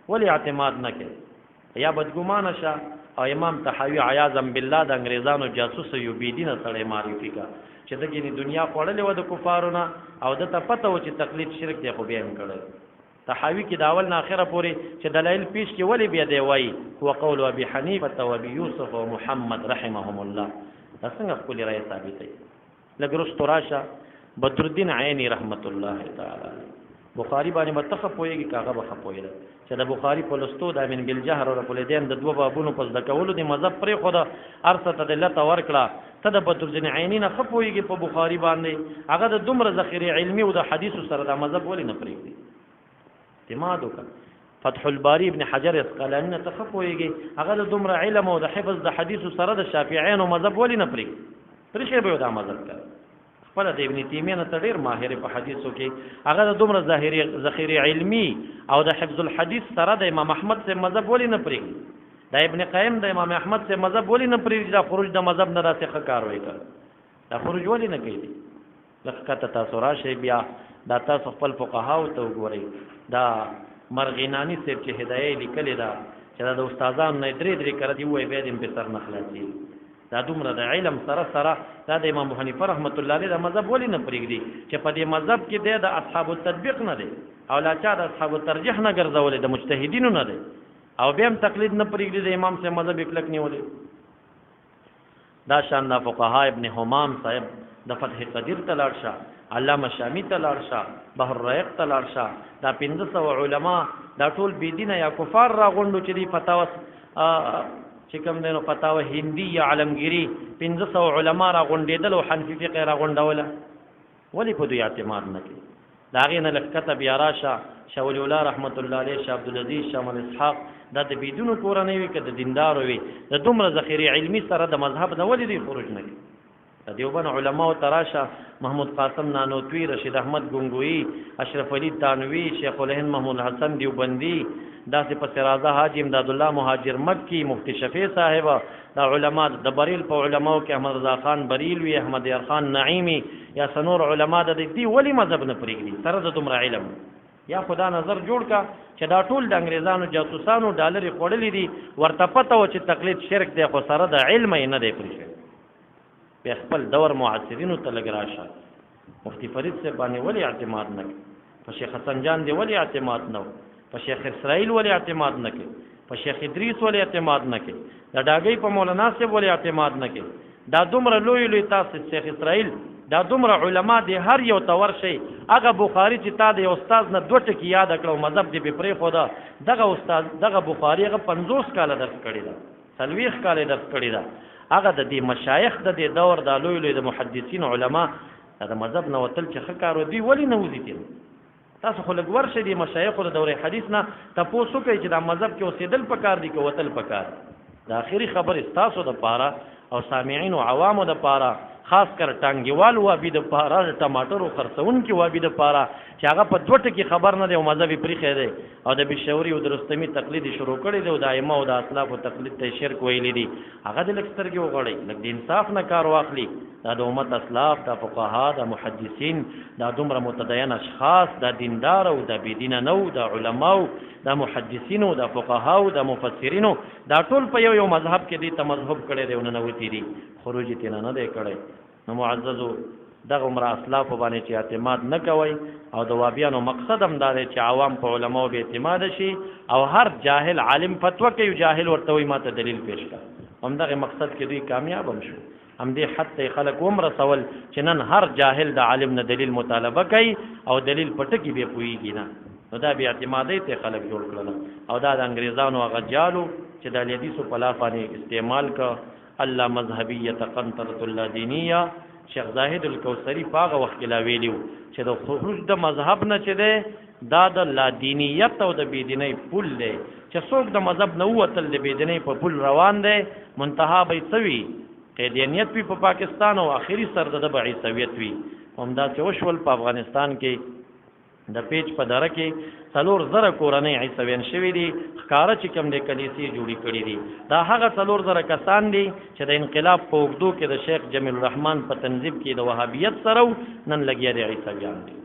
A: ولی اعتماد نه کوي یا بدګمانه شه او امام طحاوی عیاذا بالله د انګریزانو جاسوس یو بيدینه سره معرفي کا چې دغه دنیا خوړلې و د کفارونو او د ته پته و چې تقلید شرک دی خو بیان کړي طحاوی کې د اول نه اخره پورې چې دلایل پیش کې ولی بیا دی وای هو قول ابي حنیفه و ابي یوسف و محمد رحمهم الله دا څنګه خپل رائے ثابتې لګرست راشه بدر الدین عینی رحمت الله تعالی بخاری باندې متخ پويږي کاغه بخ پويله چې د بخاری په لستو د امین بالجهر او په لدین د دوه بابونو پس د کولو د مذهب پرې خو د ارثه د لته ورکړه ته د بدر الدین عینی نه خپويږي په بخاری باندې هغه د دومره ذخیره علمي او د حدیث سره د مذهب ولې نه پرېږدي اعتماد وکړه فتح الباری ابن حجر اسقلانی نه تخپويږي هغه د دومره علم او د حفظ د حدیث سره د شافعیانو مذهب ولې نه پرېږدي پرېښی به یې دا مذهب کوي. خپله د ابن تیمیه نه ته ډېر ماهر په حدیثو کې هغه د دومره ذخیرې علمي او د حفظ الحدیث سره د امام احمد صاحب مذهب ولې نه پرېږدي؟ دا ابن قیم د امام احمد صاحب مذهب ولې نه پرېږدي؟ دا خروج د مذهب نه داسې ښه کار وایي کړ، دا خروج ولې نه کوي؟ لکه کته تاسو راشئ بیا دا تاسو خپل فقهاو ته وګورئ. دا مرغینانی صاحب چې هدایه لیکلې ده چې دا د استادانو نه درې کړه دی وایي بیا دې په سر نه خلاصي. دا دومره د علم سره دا د امام حنیفه رحمت الله علیه د مذهب ولې نه پرېږدي چې په دې مذهب کې دی د اصحاب التطبیق نه دی او لا چا د اصحاب الترجیح نه ګرځولې، د مجتهدینو نه دی، او بیا هم تقلید نه پرېږدي د امام صاحب مذهب کلک نیولې. دا شان د فقها ابن حمام صاحب د فتح قدیر ته لاړ شه، علامه شامی ته لاړ شه، بحر الرایق ته لاړ شه، دا 1500 علما دا ټول بېدینه یا کفار راغونډو چې دی فتاوا چې کوم دی نو فتاوا هندي یا علمګیري 1500 علما راغونډېدل او حنفي فقه راغونډوله، ولې په دوی اعتماد نه کوي؟ د هغې نه لږ کته بیا راشه شاه ولی الله رحمت الله علیه، شاه عبدالعزیز، شاه مل اسحاق، دا د بېدونو کورنۍ وي که د دیندارو وي، د دومره ذخیرې علمي سره د مذهب نه ولې دوی خروج نه کوي؟ د دیوبند علماو ته راشه، محمود قاسم نانوتوي، رشید احمد ګنګویي، اشرف علي تانوي، شیخ الهند محمود حسن دیوبندي، داسې پسې راځه حاجي امداد الله مهاجر مکی، مفتی شفیع صاحب، دا علما د بریل په علماو کې احمد رضا خان بریلوي، احمد یار خان نعیمي یا سنور علما د دې ولې مذهب نه پرېږدي سره د دومره علم؟ یا خدا نظر جوړ کا چې دا ټول د انګریزانو جاسوسانو ډالرې خوړلې دي، ورته پته و چې تقلید شرک دی، خو سره د علم یې نه دی پرېښی. بیا خپل دور معاصرینو ته لږ راشه، مفتی فرید صاحب باندې ولې اعتماد نه کوي؟ په شیخ حسن جان دی ولې اعتماد نه و؟ په شیخ اسرائیل ولې اعتماد نه کوي؟ په شیخ ادریس ولې اعتماد نه کوي؟ د ډاګۍ په مولانا صاحب ولې اعتماد نه کوي؟ دا دومره لوی تاسو شیخ اسرائیل دا دومره علما دی، هر یو ته ورشئ، هغه بخاري چې تا د یو استاد نه 2 ټکي یاد کړه او مذهب دې پې پرېښوده، دغه استاد دغه بخاري هغه 50 کاله درس کړې ده، 40 کاله درس کړې ده. هغه د دې مشایخ د دې دور د لوی د محدثین علما د مذهب نه وتل چې ښه کار و، دوی ولې نه وځي؟ تاسو خو لږ ورشئ د مشایخو د دورې حدیث نه تپوس وکړئ چې دا مذهب کې اوسېدل پکار دي که وتل پکار. د آخري خبرې ستاسو دپاره او سامعینو عوامو دپاره، خاص کر ټانګیوال وابي دپاره، د ټماټرو خرڅونکي وابي دپاره چې هغه په 2 ټکي خبر نه دی او مذهب یې پرېښی دی او د بشوري او د رستمي تقلید یې شروع کړی دی او د ائمه او د اسلافو تقلید ته یې شرک ویلی دي. هغه د لږ سترګې وغړئ، لږ د انصاف نه کار واخلي. دا د امت اسلاف، دا فقها، دا محدثین، دا دومره متدین اشخاص، دا دیندار او دا بېدینه نه و، دا علماو، دا محدثینو، دا فقهاو، دا مفسرینو، دا ټول په یو مذهب کې دی ته مذهب کړی دی او ننوتي دي، خروج یې تېنه نه دی کړی. نو معززو دغه عمره اسلافو باندې چې اعتماد نه کوئ او د وابیانو مقصد هم دا دی چې عوام په علماو بې اعتماد شي او هر جاهل عالم فتوه کوي، جاهل ورته وایي ما ته دلیل پیش کړه. همدغه مقصد کې دوی کامیاب هم شو. همدې حد ته خلک ومرسول چې نن هر جاهل د عالم نه دلیل مطالبه کوي او دلیل په ټکي بې پوهېږي نه. نو دا بې اعتمادۍ ته خلک جوړ کړل او دا د انګریزانو هغه جالو چې د حدیثو په لاس باندې استعمال کړ. الله مذهبیت قنطرة الله دینیه، شیخ زاهد الکوثری په هغه وخت کې لا ویلي و چې د خروج د مذهب نه چې دی دا د لادینیت او د بېدینۍ پل دی، چې څوک د مذهب نه ووتل د بېدینۍ په پل روان دی، منتها به یې څه وي؟ قیدیانیت وي په پاکستان او آخري سر د به عیسویت وي. همداسې وشول په افغانستان کې د پیج په دره کې 4,000 کورنۍ عیسویان شوي دي، ښکاره چې کوم دی کلیسې جوړې کړي دي. دا هغه 4,000 کسان دي چې د انقلاب په اوږدو کې د شیخ جمیل الرحمن په تنظیم کې د وهابیت سره نن لګیا دي عیسویان دي.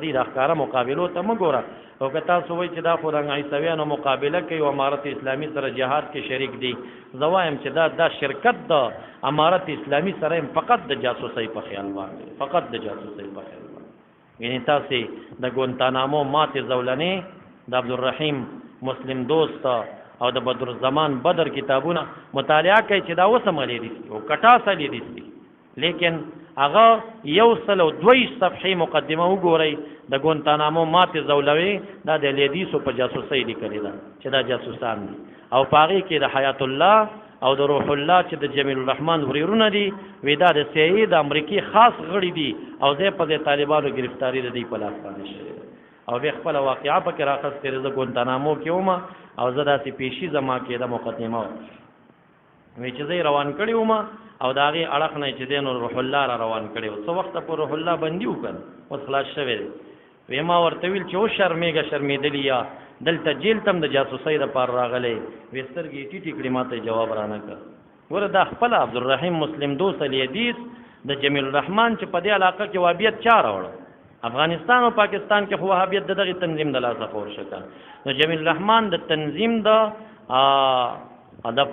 A: دې د ښکاره مقابلو ته مه ګوره، او که تاسو وایئ چې دا خو د عیسویانو مقابله کوي او امارت اسلامي سره جهاد کې شریک دي، زه وایم چې دا شرکت د امارت اسلامي سره فقط د جاسوسۍ په خیال باندې، فقط د جاسوسۍ په خیال باندې. یعنی تاسې د ګوانتانامو ماتې زولنې، د عبدالرحیم مسلم دوست او د بدرالزمان بدر کتابونه مطالعه کوي چې دا اوس هم لیدي او کټاسه لیدي، لیکن هغه 102 صفحې مقدمه وګورئ د ګوانتانامو ماتې زولوي، دا د لیدیسو په جاسوسۍ لیکلې ده چې دا جاسوسان دي، او په هغې کې د حیات الله او د روح الله چې د جمیل الرحمن ورېرونه دي، وی دا د CIA د امریکې خاص غړي دي او ځای په ځای طالبانو ګرفتاري د دوی په لاس باندې شوې ده. او بیا خپله واقعه پکې راخیستې ده، زه ګوانتانامو کې وم او زه داسې پیشي زما کېده مقدمه وه. وی چې زه روان کړی وم او د هغې اړخ نه چې دی نو روح الله را روان کړی و څه وخته په روح الله بندي وکړ اوس خلاص شوی دی وی ما ورته ویل چې اوس شرمېږه شرمېدلي یا دلته جیل ته هم د جاسوسۍ دپاره راغلی وی سترګې ټیټې کړې ما ته جواب رانه کړ ګوره دا خپله عبدالرحیم مسلم دوست الحدیث د جمیل الرحمن چې په دې علاقه کې وهابیت چا راوړه افغانستان او پاکستان کې خو وهابیت د دغې تنظیم د لاسه خور شکه نو جمیل الرحمن د تنظیم د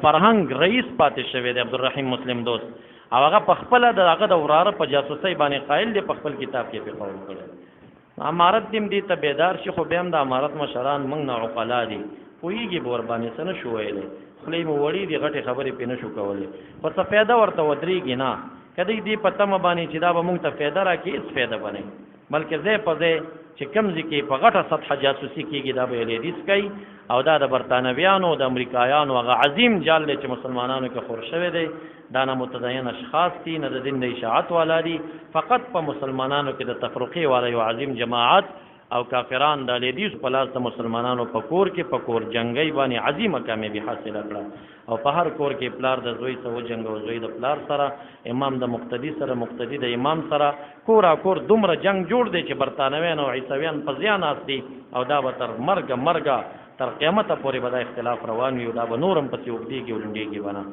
A: فرهنګ رئیس پاتې شوی دی عبدالرحیم مسلم دوست او هغه په خپله د هغه د وراره په جاسوسۍ باندې قایل دی په خپل کتاب کې پې قول کړی امارت دې هم دې ته بیدار شي خو بیا هم د امارت مشران موږ نه عقلا دي پوهېږي به ورباندې څه نه شو ویلی خولې مو وړي دي غټې خبرې پې نه شو کولی خو څه فایده ورته ودرېږي نه که دوی دې په تمه باندې چې دا به موږ ته فایده راکړي هېڅ فایده به نه بلکې ځای په ځای چې کوم ځای کې په غټه سطحه جاسوسي کېږي دا به یې حدیث کوي او دا د برطانویانو د امریکایانو هغه عظیم جال دی چې مسلمانانو کې خور شوی دی دا نه متدین اشخاص دي نه د دین د اشاعت والا دي فقط په مسلمانانو کې د تفرقې والا یو عظیم جماعت او کافران د حدیث په لاس د مسلمانانو په کور کې په کور جنګۍ باندې عظیمه کامیابي حاصله کړه او په هر کور کې پلار د زوی سره وجنګ او زوی د پلار سره امام د مقتدي سره مقتدي د امام سره کور دومره جنگ جوړ دی چې برطانویان او عیسویان په زیان اخلي او دا به تر مرګه تر قیامته پورې به دا اختلاف روان وي او دا به نور هم پسې اوږدېږي او لنډېږي به نه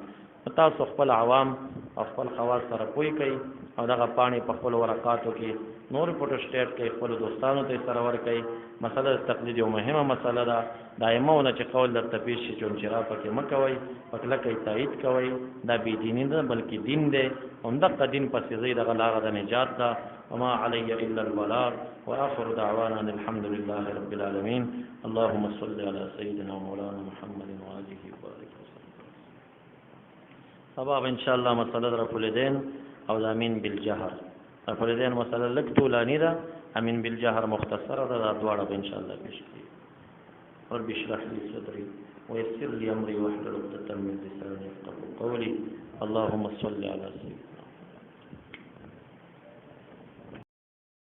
A: تاسو خپل عوام او خپل خواص سره پوه کوئ او دغه پاڼې په خپلو ورقاتو کې نور فوټوسټیټ کوئ خپلو دوستانو ته یې سره ورکوئ مسله د تقلید یو مهمه مسله ده د ائمهونه چې قول درته پیش شي چونچرا پکې مه کوئ په کلکه یې تایید کوئ دا بېدیني نه بلکې دین دی همدغه دین پسې ځئ دغه لاره د نجات ده وما علی الا البلاغ واخر دعوانا ان الحمد لله رب العالمين اللهم صل على سيدنا ومولانا محمد وآله وبارك وسلم سبا ان شاء الله مسألة رفع اليدين او امين بالجهر رفع اليدين مسألة لك طولاني ده امين بالجهر مختصرة ده دواړه ان شاء الله بشكل رب اشرح لي صدري ويسر لي امري واحلل عقدة من لساني يفقهوا قولي اللهم صل على سيدنا